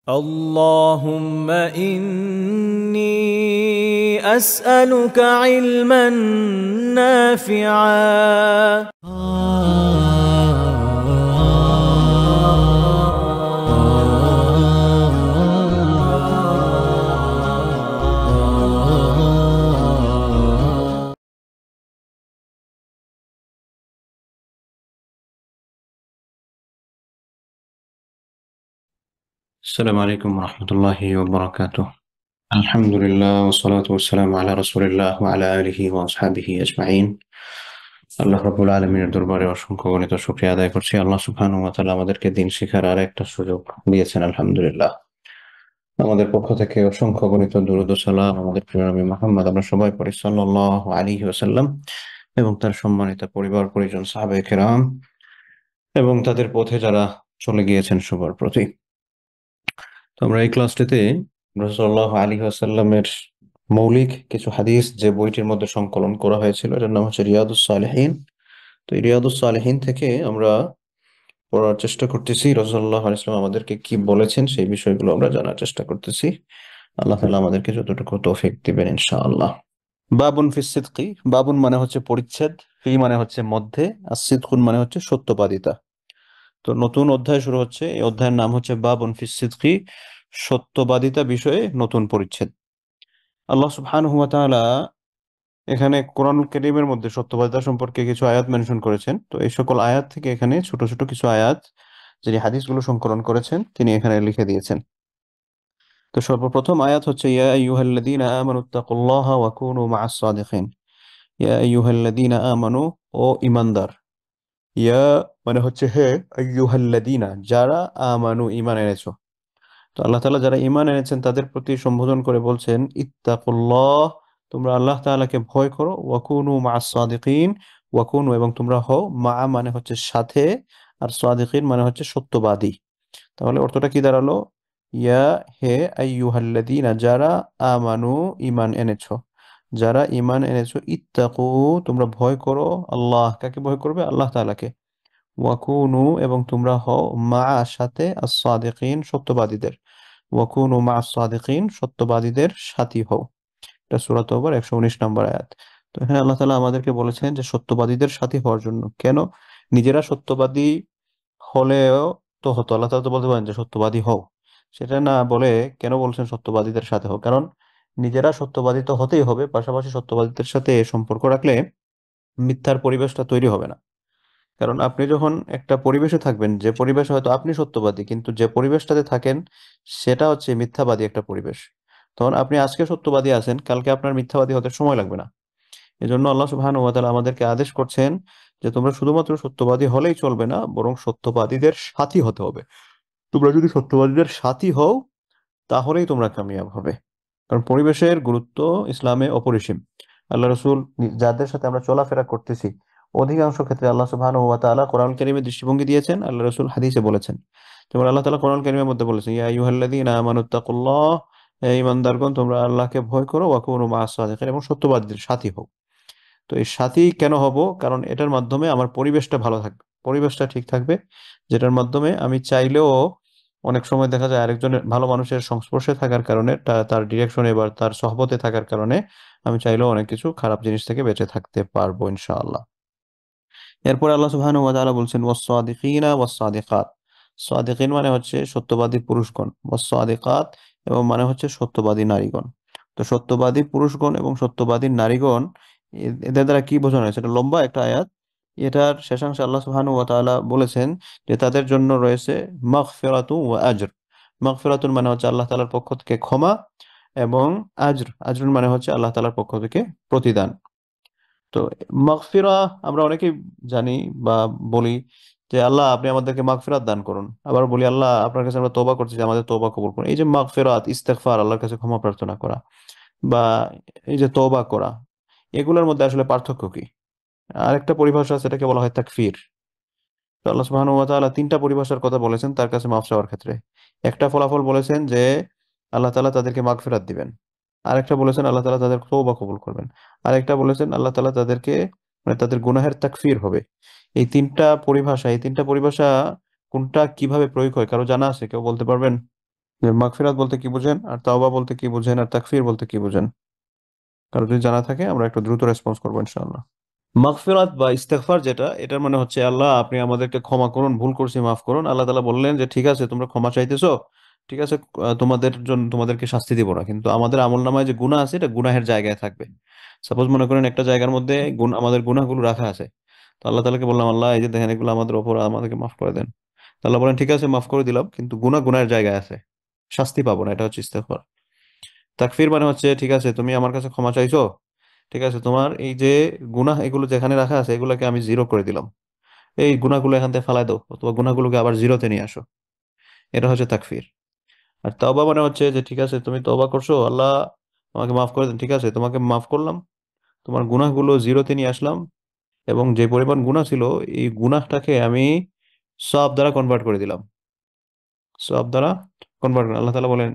اللهم إني أسألك علما نافعا. السلام عليكم ورحمة الله وبركاته. الحمد لله والصلاة والسلام على رسول الله وعلى آله وأصحابه أجمعين. আল্লাহ রাব্বুল আলামিনের দরবারে অসংখ্য গণিত শুকরিয়া আদায় করছি। আল্লাহ সুবহানাহু ওয়া তাআলা আমাদেরকে দিন শিখার আর একটা সুযোগ দিয়েছেন, আলহামদুলিল্লাহ। আমাদের পক্ষ থেকে অসংখ্য গণিত দুরূদ ও সালাম আমাদের প্রিয় নবী মুহাম্মদ, আমরা সবাই পড়ি সাল্লাল্লাহু আলাইহি ওয়াসাল্লাম, এবং তার সম্মানিত পরিবার পরিজন সাহাবায়ে কেরাম এবং তাদের পথে যারা চলে গিয়েছেন সবার প্রতি। তো আমরা এই ক্লাসটিতে রাসূলুল্লাহ আলাইহি ওয়াসাল্লামের মৌলিক কিছু হাদিস যে বইটির মধ্যে সংকলন করা হয়েছিল, এটার নাম হচ্ছে রিয়াদুস সালেহিন। তো এই রিয়াদুস সালেহিন থেকে আমরা পড়ার চেষ্টা করতেছি রাসূলুল্লাহ আলাইহি ওয়াসাল্লাম আমাদেরকে কি বলেছেন, সেই বিষয়গুলো আমরা জানার চেষ্টা করতেছি। আল্লাহ তাআলা আমাদেরকে যতটুকু তৌফিক দিবেন ইনশাআল্লাহ। বাবুন ফিস সিদকি, বাবুন মানে হচ্ছে পরিচ্ছেদ, ফি মানে হচ্ছে মধ্যে, আর সিদকুন মানে হচ্ছে সত্যবাদিতা। তো নতুন অধ্যায় শুরু হচ্ছে, এই অধ্যায়ের নাম হচ্ছে বাবুন ফিস সিদকি, সত্যবাদিতা বিষয়ে নতুন পরিচ্ছেদ। আল্লাহ সুবহানাহু ওয়া তাআলা এখানে কোরআনুল কারীমের মধ্যে সত্যবাদিতা সম্পর্কে কিছু আয়াত মেনশন করেছেন। তো এই সকল আয়াত থেকে এখানে ছোট ছোট কিছু আয়াত, যিনি হাদিসগুলো সংকলন করেছেন, তিনি এখানে লিখে দিয়েছেন। তো সর্বপ্রথম আয়াত হচ্ছে ইয়া আইয়ুহাল্লাযীনা আমানুত্তাকুল্লাহা ওয়া কুনু মা'আস সাদিকিন। ইয়া আইয়ুহাল্লাযীনা আমানু, ও ঈমানদার। ইয়া মানে হচ্ছে হে, আইয়ুহাল্লাযীনা যারা, আমানু ঈমান এনেছো। তো আল্লাহ তাআলা যারা ঈমান এনেছেন তাদের প্রতি সম্বোধন করে বলছেন ইত্তাকুল্লাহ, তোমরা আল্লাহ তাআলাকে ভয় করো, ওয়াকুনু মা'আস সাদিকিন, ওয়াকুনু এবং তোমরা হও, মা মানে হচ্ছে সাথে, আর সাদিকিন মানে হচ্ছে সত্যবাদী। তাহলে অর্থটা কি দাঁড়ালো? ইয়া হে, আইয়ুহাল্লাযীনা যারা, আমানু ঈমান এনেছো, যারা ঈমান এনেছো, ইত্তাকু তোমরা ভয় করো, আল্লাহ কাকে ভয় করবে? আল্লাহ তাআলাকে। ওয়াকুনু এবং তোমরা হও, মা সাথে, আস-সাদিকিন সত্যবাদীদের। ওয়াকুনু মা আস-সাদিকিন সত্যবাদীদের সাথী হও। এটা সূরা তওবার 119 নম্বর আয়াত। তো এখানে আল্লাহ তাআলা আমাদেরকে বলেছেন যে সত্যবাদীদের সাথী হওয়ার জন্য। কেন? নিজেরা সত্যবাদী হলেও তো হতো, আল্লাহ তাআলা তো বলতে পারেন যে সত্যবাদী হও, সেটা না বলে কেন বলছেন সত্যবাদীদের সাথে হও? কারণ নিজেরা সত্যবাদী তো হতেই হবে, পাশাপাশি সত্যবাদীদের সাথে সম্পর্ক রাখলে মিথ্যার পরিবেশটা তৈরি হবে না। কারণ আপনি যখন একটা পরিবেশে থাকবেন, যে পরিবেশে হয়তো আপনি সত্যবাদী, কিন্তু যে পরিবেশটাতে থাকেন সেটা হচ্ছে মিথ্যাবাদী একটা পরিবেশ, তখন আপনি আজকে সত্যবাদী আছেন, কালকে আপনার মিথ্যাবাদী হতে সময় লাগবে না। এজন্য আল্লাহ সুবহানাহু ওয়া তাআলা আমাদেরকে আদেশ করছেন যে তোমরা শুধুমাত্র সত্যবাদী হলেই চলবে না, বরং সত্যবাদীদের সাথী হতে হবে। তোমরা যদি সত্যবাদীদের সাথী হও, তাহলেই তোমরা কামিয়াব হবে। কারণ পরিবেশের গুরুত্ব ইসলামে অপরিসীম। আল্লাহ রসুল যাদের সাথে আমরা চলাফেরা করতেছি, অধিকাংশ ক্ষেত্রে আল্লাহ সুবহানাহু ওয়া তাআলা কোরআন কারীমে দৃষ্টিভঙ্গি দিয়েছেন, আল্লাহ রসুল হাদিসে বলেছেন। যেমন আল্লাহ তাআলা কোরআন কারীমের মধ্যে বলেছেন ইয়া আইয়ুহাল্লাযীনা আমানুত্তাকুল্লাহ, হে ঈমানদারগণ তোমরা আল্লাহকে ভয় করো, ওয়া কুনু মা'আস সাদিকিন এবং সত্যবাদীদের সাথী হও। তো এই সাথী কেন হব? কারণ এটার মাধ্যমে আমার পরিবেশটা ভালো থাকবে, পরিবেশটা ঠিক থাকবে, যেটার মাধ্যমে আমি চাইলেও অনেক সময় দেখা যায় আরেকজনের ভালো মানুষের সংস্পর্শে থাকার কারণে, তার ডিরেকশনে বা তার সহবতে থাকার কারণে আমি চাইলেও অনেক কিছু খারাপ জিনিস থেকে বেঁচে থাকতে পারবো ইনশাআল্লাহ। এরপর আল্লাহ সুবহানাহু ওয়া তাআলা বলছেন ওয়াস-সাদিকিনা ওয়াস-সাদিকাত। সাদিকিন মানে হচ্ছে সত্যবাদী পুরুষগণ, ওয়াস-সাদিকাত এবং মানে হচ্ছে সত্যবাদী নারীগণ। তো সত্যবাদী পুরুষগণ এবং সত্যবাদী নারীগণ, এদের দ্বারা কি বোঝানো হয়েছে? এটা লম্বা একটা আয়াত। এটার শেষাংশে আল্লাহ সুবহানাহু ওয়া তাআলা বলেছেন যে তাদের জন্য রয়েছে মাগফিরাতু ওয়া আজর। মাগফিরাতুন মানে হচ্ছে আল্লাহ তাআলার পক্ষ থেকে ক্ষমা, এবং আজরুন মানে হচ্ছে আল্লাহ তাআলার পক্ষ থেকে প্রতিদান। তো মাগফিরা আমরা অনেকেই জানি বা বলি যে আল্লাহ আপনি আমাদেরকে মাগফিরাত দান করুন, আবার বলি আল্লাহ আপনার কাছে আমরা তওবা করছি যে আমাদের তওবা কবুল করুন। এই যে মাগফিরাত, ইস্তেগফার, আল্লাহর কাছে ক্ষমা প্রার্থনা করা, বা এই যে তওবা করা, এগুলোর মধ্যে আসলে পার্থক্য কি? আরেকটা পরিভাষা আছে, এটাকে বলা হয় তাকফির। তো আল্লাহ সুবহানাহু ওয়া তাআলা তিনটা পরিভাষার কথা বলেছেন তার কাছে মাফ চাওয়ার ক্ষেত্রে। একটা ফলাফল বলেছেন যে আল্লাহ তাআলা তাদেরকে মাগফিরাত দিবেন। আরেকটা বলেছেন আল্লাহ তাআলা তাদের তওবা কবুল করবেন। আরেকটা বলেছেন আল্লাহ তাআলা তাদেরকে, মানে তাদের গুনাহের তাকফির হবে। এই তিনটা পরিভাষা কোনটা কিভাবে প্রয়োগ হয় কারো জানা আছে? কেউ বলতে পারবেন? যে মাগফিরাত বলতে কি বুঝেন, আর তাওবা বলতে কি বুঝেন, আর তাকফির বলতে কি বুঝেন? কারো যদি জানা থাকে আমরা একটু দ্রুত রেসপন্স করবো ইনশাআল্লাহ। মাগফিরাত বা ইস্তেগফার যেটা, এটার মানে হচ্ছে আল্লাহ আপনি আমাদেরকে ক্ষমা করুন, ভুল করছি মাফ করুন। আল্লাহ তাআলা বললেন যে ঠিক আছে তোমরা ক্ষমা চাইতেছো, ঠিক আছে, তোমাদের জন্য তোমাদেরকে শাস্তি দিব না, কিন্তু আমাদের আমলনামায় যে গুনাহ আছে এটা গুনাহের জায়গায় থাকবে। সাপোজ মনে করেন একটা জায়গার মধ্যে আমাদের গুনাহগুলো রাখা আছে, তো আল্লাহ তাআলাকে বললাম আল্লাহ এই যে দেখেন এগুলো আমাদের ওপর, আমাদেরকে মাফ করে দেন। তো আল্লাহ বলেন ঠিক আছে মাফ করে দিলাম, কিন্তু গুনাহ গুনাহের জায়গায় আছে, শাস্তি পাবো না। এটা হচ্ছে ইস্তেগফার। তাকফির মানে হচ্ছে ঠিক আছে তুমি আমার কাছে ক্ষমা চাইছো, ঠিক আছে তোমার এই যে গুনাহ এগুলো যেখানে রাখা আছে এগুলোকে আমি জিরো করে দিলাম, এই গুনাহগুলো এখান থেকে ফালাই দাও অথবা গুনাহগুলোকে আবার জিরোতে নিয়ে আসো। এটা হচ্ছে তাকফির। আর তওবা মানে হচ্ছে যে ঠিক আছে তুমি তওবা করছো, আল্লাহ আমাকে মাফ করে দেন, ঠিক আছে তোমাকে মাফ করলাম, তোমার গুনাহগুলো জিরোতে নিয়ে আসলাম, এবং যে পরিমাণ গুনাহ ছিল এই গুনাহটাকে আমি সওয়াব দ্বারা কনভার্ট করে দিলাম। সওয়াব দ্বারা কনভার্ট করেন। আল্লাহ তাআলা বলেন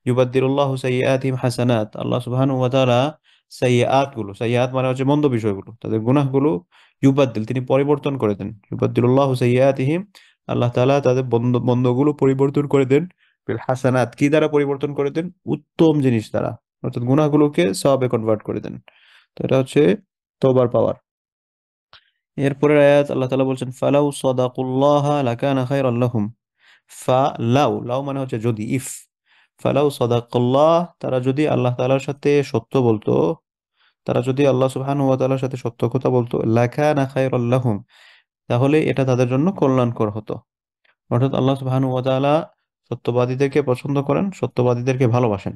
ইউবাদদিলুল্লাহু সাইয়্যাতিহিম হাসানাত, আল্লাহ সুবহানাহু ওয়া তাআলা সাইয়্যাত মানে হচ্ছে মন্দ বিষয়গুলো, তাদের গুনাহগুলো ইউবাদদিল তিনি পরিবর্তন করে দেন। ইউবাদদিলুল্লাহু সাইয়্যাতিহিম, আল্লাহ তাআলা তাদের মন্দগুলো পরিবর্তন করে দেন বিল হাসানাত, কি দ্বারা পরিবর্তন করে দেন? উত্তম জিনিস দ্বারা, অর্থাৎ গুনাহগুলোকে সওয়াবে কনভার্ট করে দেন। তো এটা হচ্ছে তওবার পাওয়ার। এরপরের আয়াত আল্লাহ তাআলা বলছেন ফালাউ সাদাকুল্লাহ লাকানা খায়রাল লাহুম। লাউ লাউ মানে হচ্ছে যদি, ইফ। ফালাউ সাদাকাল্লাহ, তারা যদি আল্লাহ তাআলার সাথে সত্য বলতো, তারা যদি আল্লাহ সুবহানাহু ওয়া তাআলার সাথে সত্য কথা বলতো, লাকানা খায়রাল লাহুম, তাহলে এটা তাদের জন্য কল্যাণকর হতো। অর্থাৎ আল্লাহ সুবহানাহু ওয়া তাআলা সত্যবাদীদেরকে পছন্দ করেন, সত্যবাদীদেরকে ভালোবাসেন,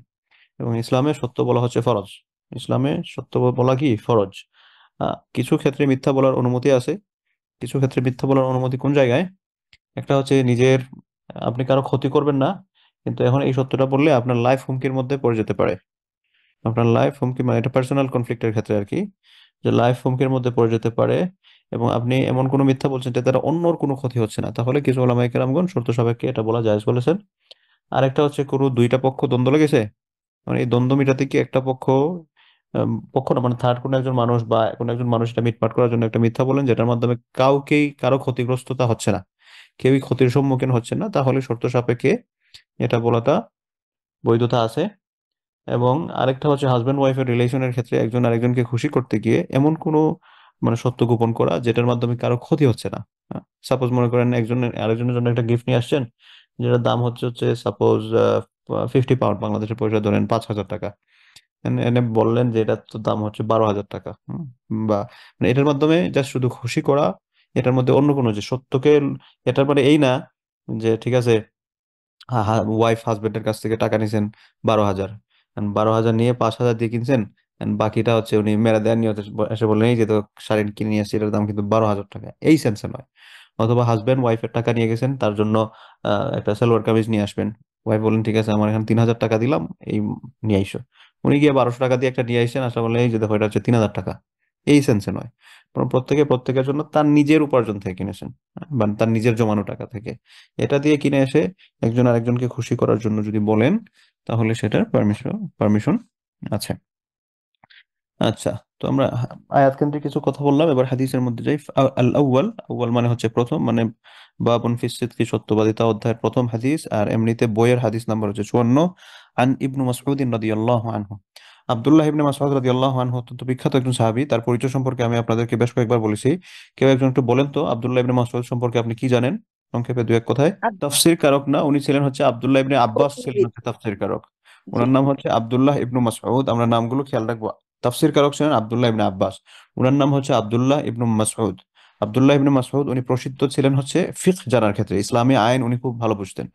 এবং ইসলামে সত্য বলা হচ্ছে ফরজ। ইসলামে সত্য বলা কি ফরজ। কিছু ক্ষেত্রে মিথ্যা বলার অনুমতি আছে। কিছু ক্ষেত্রে মিথ্যা বলার অনুমতি কোন জায়গায়? একটা হচ্ছে নিজের, আপনি কারো ক্ষতি করবেন না, কিন্তু এখন এই সত্যটা বললে আপনার লাইফ হুমকির মধ্যে পড়ে যেতে পারে। আপনার লাইফ হুমকি মানে এটা পার্সোনাল কনফ্লিক্টের ক্ষেত্রে আর কি, যে লাইফ হুমকির মধ্যে পড়ে যেতে পারে, এবং আপনি এমন কোনো মিথ্যা বলছেন যে তারা অন্যর কোনো ক্ষতি হচ্ছে না, তাহলে কিছু ওলামায়ে কেরামগণ শর্ত সাপেক্ষে এটা বলা জায়েজ বলেছেন। আরেকটা হচ্ছে কোনো দুইটা পক্ষ দ্বন্দ্ব লেগেছে, মানে এই দ্বন্দ্ব মিটাতে কি একটা পক্ষ, পক্ষ না মানে থার্ড কোনো একজন মানুষ বা কোনো একজন মানুষ এটা মিটমাট করার জন্য একটা মিথ্যা বলেন যেটার মাধ্যমে কারো ক্ষতিগ্রস্ততা হচ্ছে না, কেউই ক্ষতির সম্মুখীন হচ্ছে না, তাহলে শর্ত সাপেক্ষে এটা বলাটা বৈধতা আছে। এবং আরেকটা হচ্ছে হাজব্যান্ড ওয়াইফের রিলেশনের ক্ষেত্রে একজন আরেকজনকে খুশি করতে গিয়ে এমন কোনো মানে সত্য গোপন করা যেটার মাধ্যমে কারো ক্ষতি হচ্ছে না। সাপোজ মনে করেন একজন আরেকজনের জন্য একটা গিফট নিয়ে আসছেন, যেটার দাম হচ্ছে হচ্ছে সাপোজ 50 পাউন্ড, বাংলাদেশের পয়সা ধরেন 5,000 টাকা। এনে এনে বললেন যে এটার তো দাম হচ্ছে 12,000 টাকা। বা মানে এটার মাধ্যমে জাস্ট শুধু খুশি করা, এটার মধ্যে অন্য কোনো যে সত্যকে, এটার মানে এই না যে ঠিক আছে ওয়াইফ হাজবেন্ডের কাছ থেকে টাকা নিছেন 12,000, 12,000 নিয়ে 5,000 দিয়ে কিনছেন, and বাকিটা হচ্ছে উনি মেরা দেন নিয়ে এসে বললেন এই যে তো শাড়ি কিনে নিয়ে আসছি এটার দাম কিন্তু 12,000 টাকা, এই সেন্সে নয়। অথবা হাজবেন্ড ওয়াইফের টাকা নিয়ে গেছেন তার জন্য একটা সালোয়ার কামিজ নিয়ে আসবেন, ওয়াইফ বললেন ঠিক আছে আমার এখানে 3,000 টাকা দিলাম, এই নিয়ে আইসো, উনি গিয়ে 1,200 টাকা দিয়ে একটা নিয়ে আইসেন, আসলে বললেন এই যে দেখো এটা হচ্ছে 3,000 টাকা, এই সেন্সে নয়। বরং প্রত্যেকের জন্য তার নিজের উপার্জন থেকে কিনেছেন, বা তার নিজের জমানো টাকা থেকে, এটা দিয়ে কিনে এসে একজন আরেকজনকে খুশি করার জন্য যদি বলেন, তাহলে সেটার পারমিশন পারমিশন আছে। আচ্ছা, তো আমরা আয়াত কেন্দ্রিক কিছু কথা বললাম, এবার হাদিসের মধ্যে যাই। আল আউয়াল, আউয়াল মানে হচ্ছে প্রথম, মানে বাবুন ফিস সিদকি সত্যবাদিতা অধ্যায়ের প্রথম হাদিস, আর এমনিতে বইয়ের হাদিস নাম্বার হচ্ছে 54। আন ইবনু মাসউদ রাদিয়াল্লাহু আনহু, আব্দুল্লাহ ইবনে মাসউদ রাদিয়াল্লাহু আনহু অত্যন্ত বিখ্যাত একজন সাহাবী, তার পরিচয় সম্পর্কে আমি আপনাদেরকে বেশ কয়েকবার বলেছি। কেউ একজন একটু বলেন তো আব্দুল্লাহ ইবনে মাসউদ সম্পর্কে আপনি কি জানেন, সংক্ষেপে দু এক কথায়। তাফসীর কারক না, উনি ছিলেন হচ্ছে আব্দুল্লাহ ইবনে আব্বাস ছিলেন হচ্ছে তাফসীর কারক। জি। ওনার নাম হচ্ছে আব্দুল্লাহ ইবনু মাসউদ, আমরা নামগুলো খেয়াল রাখবো। তাফসীর কারক ছিলেন আব্দুল্লাহ ইবনে আব্বাস, উনার নাম হচ্ছে আব্দুল্লাহ ইবনু মাসউদ। আব্দুল্লাহ ইবনে মাসউদ উনি প্রসিদ্ধ ছিলেন হচ্ছে ফিকহ জানার ক্ষেত্রে, ইসলামী আইন উনি খুব ভালো বুঝতেন।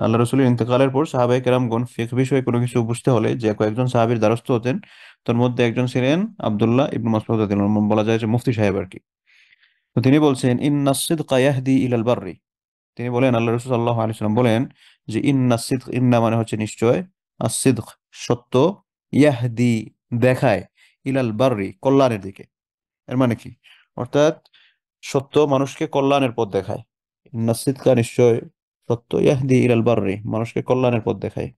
আল্লাহ রসুলের ইন্তেকালের পর সাহাবায়ে কেরামগণ ফিকহ বিষয়ে কোনো কিছু বুঝতে হলে যে কয়েকজন সাহাবীর দ্বারস্থ হতেন, তার মধ্যে একজন ছিলেন আব্দুল্লাহ ইবনু মাসউদ রাদিয়াল্লাহু আনহু, বলা যায় যে মুফতি সাহেব আর কি। তো তিনি বলছেন ইন্নাস সিদকা ইয়াহদি ইলাল বাররি, তিনি বলেন আল্লাহ রসুল সাল্লাল্লাহু আলাইহি ওয়াসাল্লাম বলেন যে ইন্নাস সিদক, ইন্না মানে হচ্ছে নিশ্চয়, আর সিদক সত্য, ইয়াহদি দেখায়, ইলাল বাররি কল্যাণের দিকে। এর মানে কি? অর্থাৎ সত্য মানুষকে কল্যাণের পথ দেখায়। ইন্নাস সিদকা নিশ্চয় সত্য, ইয়াহদি ইলাল বাররি মানুষকে কল্যাণের পথ দেখায়।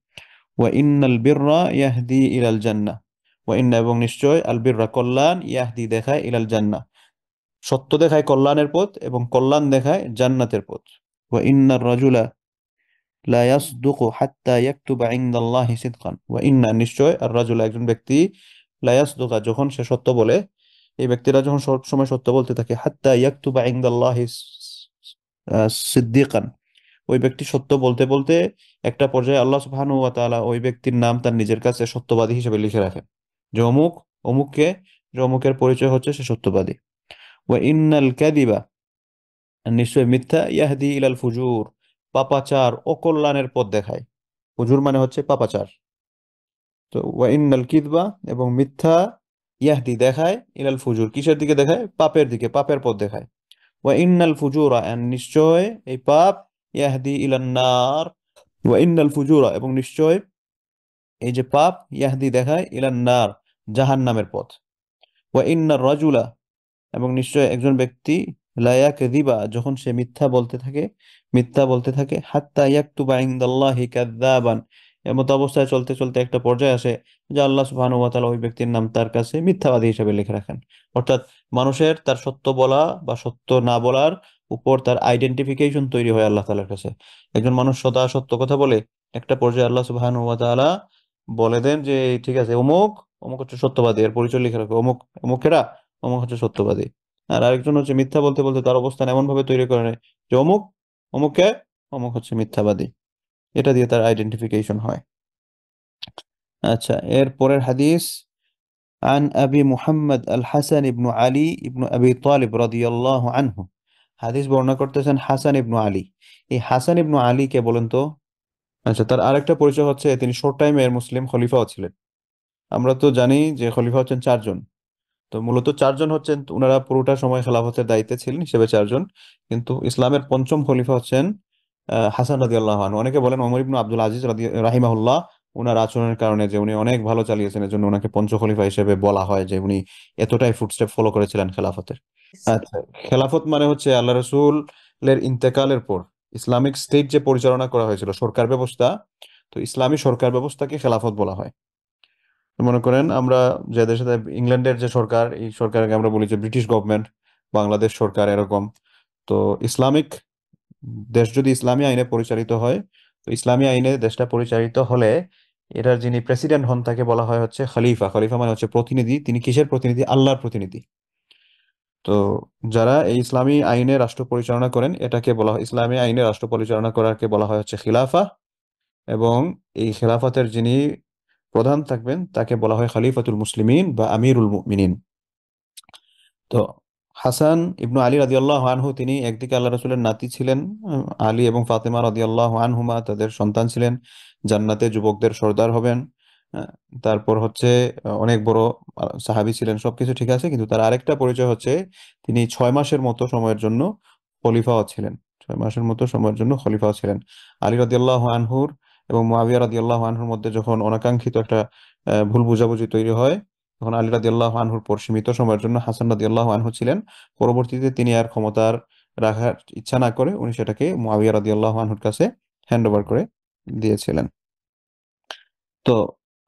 ওয়া ইন্নাল বিররা ইয়াহদি ইলাল জান্নাহ, ওয়া ইন্না এবং নিশ্চয়, আল বিররা কল্যাণ, ইয়াহদি দেখায়, ইলাল জান্নাহ সত্য দেখায় কল্যাণের পথ, এবং কল্যাণ দেখায় জান্নাতের পথ। ওয়া ইন্নার রাজুলা, লা ইয়াসদুকু হাত্তা ইয়াকতুবা ইনদাল্লাহি সিদকান ওয়া ইন্না, নিশ্চয়, আর রাজুল, একজন ব্যক্তি, লা ইয়াসদুকা, যখন সে সত্য বলে, এই ব্যক্তিরা যখন সব সময় সত্য বলতে থাকে, হাত্তা ইয়াকতুবা ইনদাল্লাহি সিদ্দিকান, ওই ব্যক্তি সত্য বলতে বলতে একটা পর্যায়ে আল্লাহ সুবহানাহু ওয়া তাআলা ওই ব্যক্তির নাম তার নিজের কাছে সত্যবাদী হিসেবে লিখে রাখেন, যে অমুক অমুককে, যে অমুকের পরিচয় হচ্ছে সে সত্যবাদী। ওয়া ইন্নাল কাযিবা, নিশ্চয় মিথ্যা, ইয়াহদি ইলাল ফুজুর, পাপাচার, অকল্যাণের পথ দেখায়। ফুজুর মানে হচ্ছে পাপাচার। তো ওয়া ইন্নাল কিযবা, এবং মিথ্যা, ইয়াহদি দেখায়, ইলাল ফুজুর, কিসের দিকে দেখায়? পাপের দিকে, পাপের পথ দেখায়। ওয়া ইন্নাল ফুজুরা, নিশ্চয় এই পাপ, ইয়াহদি ইলান নার, ওয়া ইন্নাল ফুজুরা, এবং নিশ্চয় এই যে পাপ, ইয়াহদি দেখায়, ইলান নার, জাহান্নামের পথ। ওয়া ইন্নার রাজুলা, এবং নিশ্চয় একজন ব্যক্তি, লায়াকযিবা, যখন সে মিথ্যা বলতে থাকে, হাত্তা ইয়াকতুবা ইনদাল্লাহি কাযযাবান, এমত অবস্থায় চলতে চলতে একটা পর্যায়ে আসে যে আল্লাহ সুবহানাহু ওয়া তাআলা ওই ব্যক্তির নাম তার কাছে মিথ্যাবাদী হিসেবে লিখে রাখেন। অর্থাৎ মানুষের তার সত্য বলা বা সত্য না বলার উপর তার আইডেন্টিফিকেশন তৈরি হয় আল্লাহ তাআলার কাছে। একজন মানুষ সদা সত্য কথা বলে, একটা পর্যায়ে আল্লাহ সুবহানাহু ওয়া তাআলা বলে দেন যে ঠিক আছে, অমুক অমুক হচ্ছে সত্যবাদী, এর পরিচয় লিখে রাখো, অমুক অমুকেরা অমুক হচ্ছে সত্যবাদী। আর আরেকজন হচ্ছে মিথ্যা বলতে বলতে তার অবস্থান এমন ভাবে তৈরি করে নেয় যে অমুক অমুককে অমুক হচ্ছে মিথ্যাবাদী, এটা দিয়ে তার আইডেন্টিফিকেশন হয়। আচ্ছা, এর পরের হাদিস, আন আবি মুহাম্মদ আল হাসান ইবনু আলী ইবনু আবি তালিব রাদিয়াল্লাহু আনহু, হাদিস বর্ণনা করতেছেন হাসান ইবনু আলী। এই হাসান ইবনু আলী কে বলেন তো? আচ্ছা, তার আরেকটা পরিচয় হচ্ছে তিনি শর্ট টাইমের মুসলিম খলিফাও ছিলেন। আমরা তো জানি যে খলিফা হচ্ছেন চারজন। তো মূলত চারজন হচ্ছেন, ওনারা পুরোটা সময় খেলাফতের দায়িত্বে ছিলেন হিসেবে চারজন। কিন্তু ইসলামের পঞ্চম খলিফা হচ্ছেন হাসান রাদিয়াল্লাহু আনহু। অনেকে বলেন ওমর ইবনে আব্দুল আজিজ রাহিমাহুল্লাহ, ওনার আচরণের কারণে, যে উনি অনেক ভালো চালিয়েছেন, এর জন্য ওনাকে পঞ্চ খলিফা হিসেবে বলা হয়, যে উনি এতটাই ফুটস্টেপ ফলো করেছিলেন খেলাফতের। আচ্ছা, খেলাফত মানে হচ্ছে আল্লাহ রসুলের ইন্তেকালের পর ইসলামিক স্টেট যে পরিচালনা করা হয়েছিল, সরকার ব্যবস্থা, তো ইসলামী সরকার ব্যবস্থাকে খেলাফত বলা হয়। মনে করেন আমরা যে দেশে, ইংল্যান্ডের যে সরকার, এই সরকারকে আমরা বলি যে ব্রিটিশ গভর্নমেন্ট, বাংলাদেশ সরকার এরকম। তো ইসলামিক দেশ যদি ইসলামী আইনে পরিচালিত হয়, তো ইসলামী আইনে দেশটা পরিচালিত হলে এটার যিনি প্রেসিডেন্ট হন তাকে বলা হয় হচ্ছে খলিফা। খলিফা মানে হচ্ছে প্রতিনিধি। তিনি কিসের প্রতিনিধি? আল্লাহর প্রতিনিধি। তো যারা এই ইসলামী আইনে রাষ্ট্র পরিচালনা করেন, এটাকে বলা হয়, ইসলামী আইনে রাষ্ট্র পরিচালনা করাকে বলা হয় হচ্ছে খিলাফা। এবং এই খেলাফতের যিনি প্রধান থাকবেন তাকে বলা হয় খলিফাতুল মুসলিমিন বা আমিরুল মুমিনিন। তো হাসান ইবনু আলী রাদিয়াল্লাহু আনহু, তিনি একদিকে আল্লাহ রাসূলের নাতি ছিলেন, আলী এবং ফাতেমা রাদিয়াল্লাহু আনহুমা তাদের সন্তান ছিলেন, জান্নাতে যুবকদের সর্দার হবেন। আহ, তারপর হচ্ছে অনেক বড় সাহাবী ছিলেন, সবকিছু ঠিক আছে, কিন্তু তার আরেকটা পরিচয় হচ্ছে তিনি 6 মাসের মতো সময়ের জন্য খলিফাও ছিলেন। 6 মাসের মতো সময়ের জন্য খলিফাও ছিলেন। আলী রাদিয়াল্লাহু আনহুর এবং মুয়াবিয়া রাদিয়াল্লাহু আনহুর মধ্যে যখন অনাকাঙ্ক্ষিত একটা ভুল বোঝাবুঝি তৈরি হয়, তখন আলী রাদিয়াল্লাহু আনহুর পর সীমিত সময়ের জন্য হাসান রাদিয়াল্লাহু আনহু ছিলেন। পরবর্তীতে তিনি আর ক্ষমতার রাখার ইচ্ছা না করে উনি সেটাকে মুয়াবিয়া রাদিয়াল্লাহু আনহুর কাছে হ্যান্ড ওভার করে দিয়েছিলেন। তো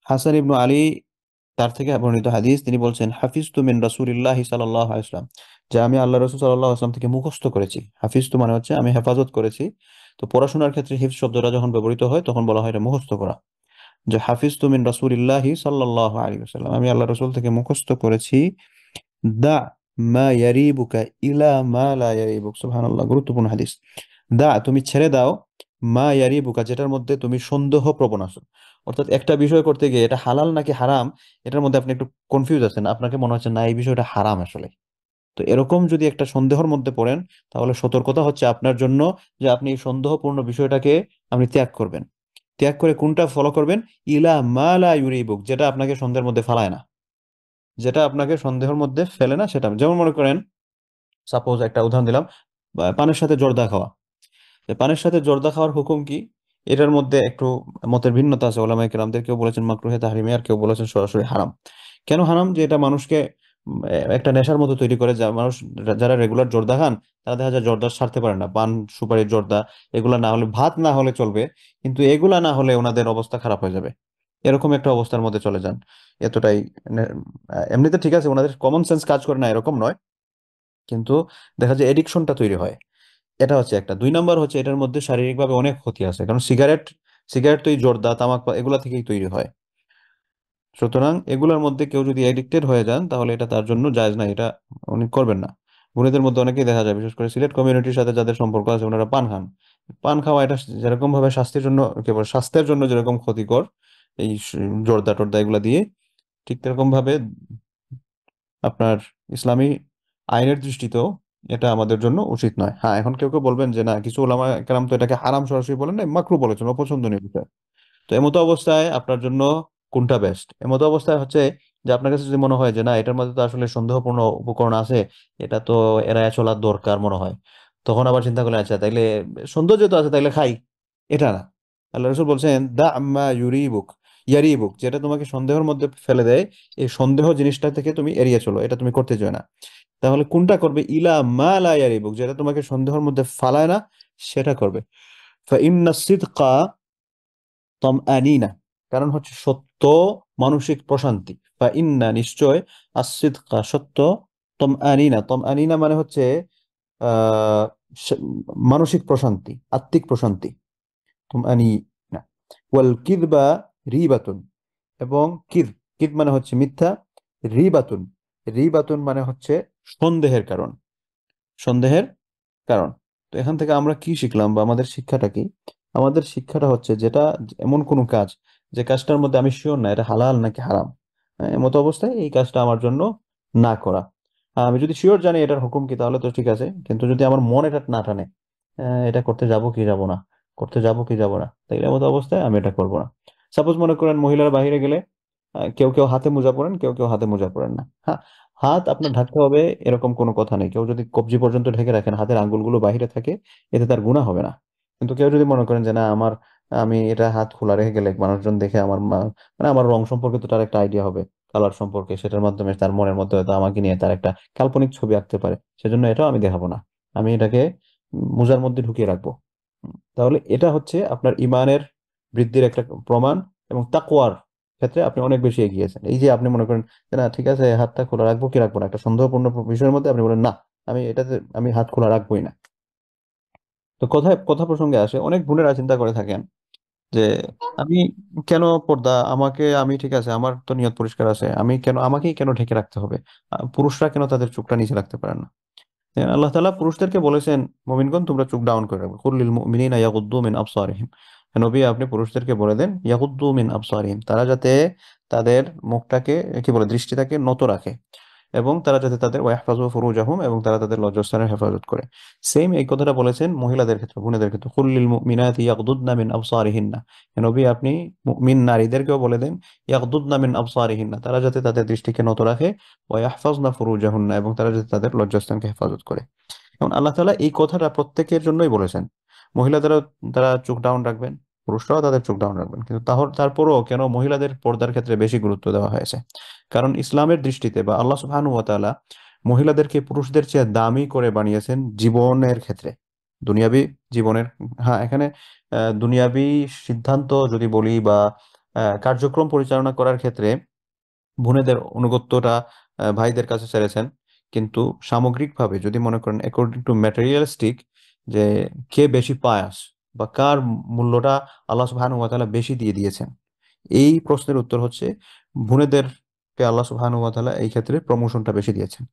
হাসান ইবনু আলী, তার থেকে বর্ণিত হাদিস, তিনি বলছেন, হাফিজতু মিন রাসূলিল্লাহি সাল্লাল্লাহু আলাইহি ওয়াসাল্লাম, যে আমি আল্লাহ রাসূল সাল্লাল্লাহু আলাইহি ওয়াসাল্লাম থেকে মুখস্থ করেছি। হাফিজতু মানে হচ্ছে আমি হেফাজত করেছি। তো পড়াশোনার ক্ষেত্রে হিফজ শব্দটা যখন ব্যবহৃত হয় তখন বলা হয় এটা মুখস্থ করা। যে হাফিজতু মিন রাসূলিল্লাহি সাল্লাল্লাহু আলাইহি ওয়াসাল্লাম, আমি আল্লাহ রাসূল থেকে মুখস্থ করেছি, দা মা ইয়ারিবুকা ইলা মা লা ইয়ারিবুক। সুবহানাল্লাহ, গুরুত্বপূর্ণ হাদিস। দা, তুমি ছেড়ে দাও, মা ইয়ারিবুকা, যেটার মধ্যে তুমি সন্দেহ প্রবণ আছো। অর্থাৎ একটা বিষয় করতে গিয়ে এটা হালাল নাকি হারাম, এটার মধ্যে আপনি একটু কনফিউজ আছেন, আপনাকে মনে হচ্ছে না এই বিষয়টা হারাম আসলে। তো এরকম যদি একটা সন্দেহের মধ্যে পড়েন, তাহলে সতর্কতা হচ্ছে আপনার জন্য যে আপনি এই সন্দেহপূর্ণ বিষয়টাকে আপনি ত্যাগ করবেন। ত্যাগ করে কোনটা ফলো করবেন? ইলা মা লা ইউরিবুক, যেটা আপনাকে সন্দেহের মধ্যে ফালায় না, যেটা আপনাকে সন্দেহের মধ্যে ফেলে না সেটা। যেমন মনে করেন, সাপোজ একটা উদাহরণ দিলাম, পানের সাথে জর্দা খাওয়া। যে পানের সাথে জর্দা খাওয়ার হুকুম কি, এটার মধ্যে একটু মতের ভিন্নতা আছে। ওলামায়ে কেরামদের কেউ বলেছেন মাকরুহে তাহরিমি, আর কেউ বলেছেন সরাসরি হারাম। কেন হারাম? যে এটা মানুষকে একটা নেশার মতো তৈরি করে। যা মানুষ, যারা রেগুলার জর্দা খান, তারা দেখা যায় জর্দার ছাড়তে পারে না। পান, সুপারি, জর্দা, এগুলা না হলে, ভাত না হলে চলবে, কিন্তু এগুলা না হলে ওনাদের অবস্থা খারাপ হয়ে যাবে। এরকম একটা অবস্থার মধ্যে চলে যান। এতটাই এমনিতে ঠিক আছে, ওনাদের কমন সেন্স কাজ করে না এরকম নয়, কিন্তু দেখা যায় এডিকশনটা তৈরি হয়। এটা হচ্ছে একটা। 2 নম্বর হচ্ছে এটার মধ্যে শারীরিকভাবে অনেক ক্ষতি আছে, কারণ সিগারেট সিগারেট তো এই জর্দা, তামাক এগুলা থেকেই তৈরি হয়। সুতরাং এগুলোর মধ্যে কেউ যদি এডিক্টেড হয়ে যান তাহলে এটা তার জন্য জায়েজ না, এটা উনি করবেন না। গুণীদের মধ্যে অনেকেই দেখা যায়, বিশেষ করে সিলেট কমিউনিটির সাথে যাদের সম্পর্ক আছে, ওনারা পান খান। পান খাওয়া এটা যেরকম ভাবে স্বাস্থ্যের জন্য, কেবল স্বাস্থ্যের জন্য যেরকম ক্ষতিকর এই জর্দা টর্দা এগুলা দিয়ে, ঠিক তেরকম ভাবে আপনার ইসলামী আইনের দৃষ্টিতেও এটা আমাদের জন্য উচিত নয়। হ্যাঁ, এখন কেউ কেউ বলবেন যে না, কিছু ওলামা কেরাম তো এটাকে হারাম সরাসরি বলেন না, মাকরু বলেছেন, অপছন্দনীয় বিষয়। তো এমতো অবস্থায় আপনার জন্য কোনটা বেস্ট? এমতো অবস্থায় হচ্ছে যে আপনার কাছে যদি মনে হয় যে না, এটার মধ্যে তো আসলে সন্দেহপূর্ণ উপকরণ আছে, এটা তো এড়ায় চলার দরকার মনে হয়, তখন আবার চিন্তা করলে আচ্ছা তাইলে সৌন্দর্য তো আছে, তাইলে খাই। এটা না। আল্লাহ রসুল বলছেন দা আম্মা ইউরিবুক ইয়ারিবুক, যেটা তোমাকে সন্দেহের মধ্যে ফেলে দেয়, এই সন্দেহ জিনিসটা থেকে তুমি এড়িয়ে চলো, এটা তুমি করতে চাও না। তাহলে কোনটা করবে? ইলা মা লা ইয়ারিবুক, যেটা তোমাকে সন্দেহের মধ্যে ফালায় না, সেটা করবে। ফা ইন্না সিদকা তমআনিনা, কারণ হচ্ছে সত্য মানসিক প্রশান্তি। বা ইন্না, নিশ্চয়, আসিদকা, সত্য, তমআনিনা, তমআনিনা মানে হচ্ছে আহ স- মানসিক প্রশান্তি, আত্মিক প্রশান্তি, তমআনিনা। ওয়াল কিযবা রিবাতুন, এবং কিদ মানে হচ্ছে মিথ্যা, রিবাতুন, রিবাতুন মানে হচ্ছে সন্দেহের কারণ, সন্দেহের কারণ। তো এখান থেকে আমরা কি শিখলাম, বা আমাদের শিক্ষাটা কি? আমাদের শিক্ষাটা হচ্ছে যেটা, এমন কোনো কাজ যে কাজটার মধ্যে আমি শিওর না এটা হালাল নাকি হারাম, এমতো অবস্থায় এই কাজটা আমার জন্য না করা। আমি যদি শিওর জানি এটার হুকুম কি, তাহলে তো ঠিক আছে, কিন্তু যদি আমার মন এটা না টানে, এটা করতে যাব কি যাব না, করতে যাব কি যাব না, তাইলে মতো অবস্থায় আমি এটা করব না। সাপোজ মনে করেন মহিলারা বাইরে গেলে কেউ কেউ হাতে মোজা পরেন, কেউ কেউ হাতে মোজা পরেন না। হ্যাঁ, হাত আপনার ঢাকতে হবে এরকম কোনো কথা নেই। কেউ যদি কবজি পর্যন্ত ঢেকে রাখেন, হাতের আঙ্গুলগুলো বাইরে থাকে, এতে তার গুনাহ হবে না। কিন্তু কেউ যদি মনে করেন যে না, আমি এটা হাত খোলা রেখে গেলে মানুষজন দেখে মানে আমার রং সম্পর্কে তো তার একটা আইডিয়া হবে, কালার সম্পর্কে, সেটার মাধ্যমে তার মনের মধ্যে হয়তো আমাকে নিয়ে তার একটা কাল্পনিক ছবি আঁকতে পারে, সেজন্য এটাও আমি দেখাবো না, আমি এটাকে মোজার মধ্যে ঢুকিয়ে রাখবো। তাহলে এটা হচ্ছে আপনার ইমানের বৃদ্ধির একটা প্রমাণ, এবং তাকওয়ার ক্ষেত্রে আপনি অনেক বেশি এগিয়েছেন। এই যে আপনি মনে করেন যে না ঠিক আছে, হাতটা খোলা রাখবো কি রাখবো না, একটা সন্দেহপূর্ণ বিষয়ের মধ্যে আপনি বলেন না, আমি হাত খোলা রাখবোই না। তো কথা প্রসঙ্গে আসে, অনেক বোনেরা চিন্তা করে থাকেন যে আমি কেন পর্দা, আমি ঠিক আছে, আমার তো নিয়ত পরিষ্কার আছে, আমাকেই কেন ঢেকে রাখতে হবে? পুরুষরা কেন তাদের চোখটা নিচে রাখতে পারে না? আল্লাহ তাআলা পুরুষদেরকে বলেছেন, মুমিনগণ তোমরা চোখ ডাউন করে রাখবে, কুল লিল মুমিনিনা ইয়াগুদ্দু মিন আবসারিহিম। নবী, আপনি পুরুষদেরকে বলে দেন ইয়াগুদ্দু মিন আবসারিহিম, তারা যাতে তাদের মুখটাকে, কি বলে, দৃষ্টিটাকে নত রাখে, এবং তারা যাতে তাদের ওয়াহফাজু ফুরুজাহুম, এবং তারা তাদের লজ্জাস্থানের হেফাজত করে। সেম এই কথাটা বলেছেন মহিলাদের ক্ষেত্রে, বোনেদের ক্ষেত্রে, কুল লিল মুমিনাতি ইয়াগুদ্দুনা মিন আবসারিহিন্না। নবী, আপনি মুমিন নারীদেরকেও বলে দেন ইয়াগুদ্দুনা মিন আবসারিহিন্না, তারা যাতে তাদের দৃষ্টিকে নত রাখে, ওয়াহফাজনা ফুরুজাহুন্না, এবং তারা যাতে তাদের লজ্জাস্থানকে হেফাজত করে। এবং আল্লাহ তাআলা এই কথাটা প্রত্যেকের জন্যই বলেছেন। মহিলাদেরও তারা চোখ ডাউন রাখবেন, পুরুষরাও তাদের চোখ ডাউন রাখবেন, কিন্তু তারপরও কেন মহিলাদের পর্দার ক্ষেত্রে বেশি গুরুত্ব দেওয়া হয়েছে? কারণ ইসলামের দৃষ্টিতে, বা আল্লাহ সুবহানাহু ওয়া তাআলা মহিলাদেরকে পুরুষদের চেয়ে দামি করে বানিয়েছেন জীবনের ক্ষেত্রে, দুনিয়াবী জীবনের। হ্যাঁ, এখানে দুনিয়াবী সিদ্ধান্ত যদি বলি, বা কার্যক্রম পরিচালনা করার ক্ষেত্রে বোনেদের অনুগত্যটা ভাইদের কাছে ছেড়েছেন। কিন্তু সামগ্রিকভাবে যদি মনে করেন অ্যাকর্ডিং টু ম্যাটেরিয়ালিস্টিক, যে কে বেশি পায়াস, বা কার মূল্যটা আল্লাহ সুবহানাহু ওয়া তাআলা বেশি দিয়ে দিয়েছেন, এই প্রশ্নের উত্তর হচ্ছে ভুনেদেরকে আল্লাহ সুবহানাহু ওয়া তাআলা এই ক্ষেত্রে প্রমোশনটা বেশি দিয়েছেন।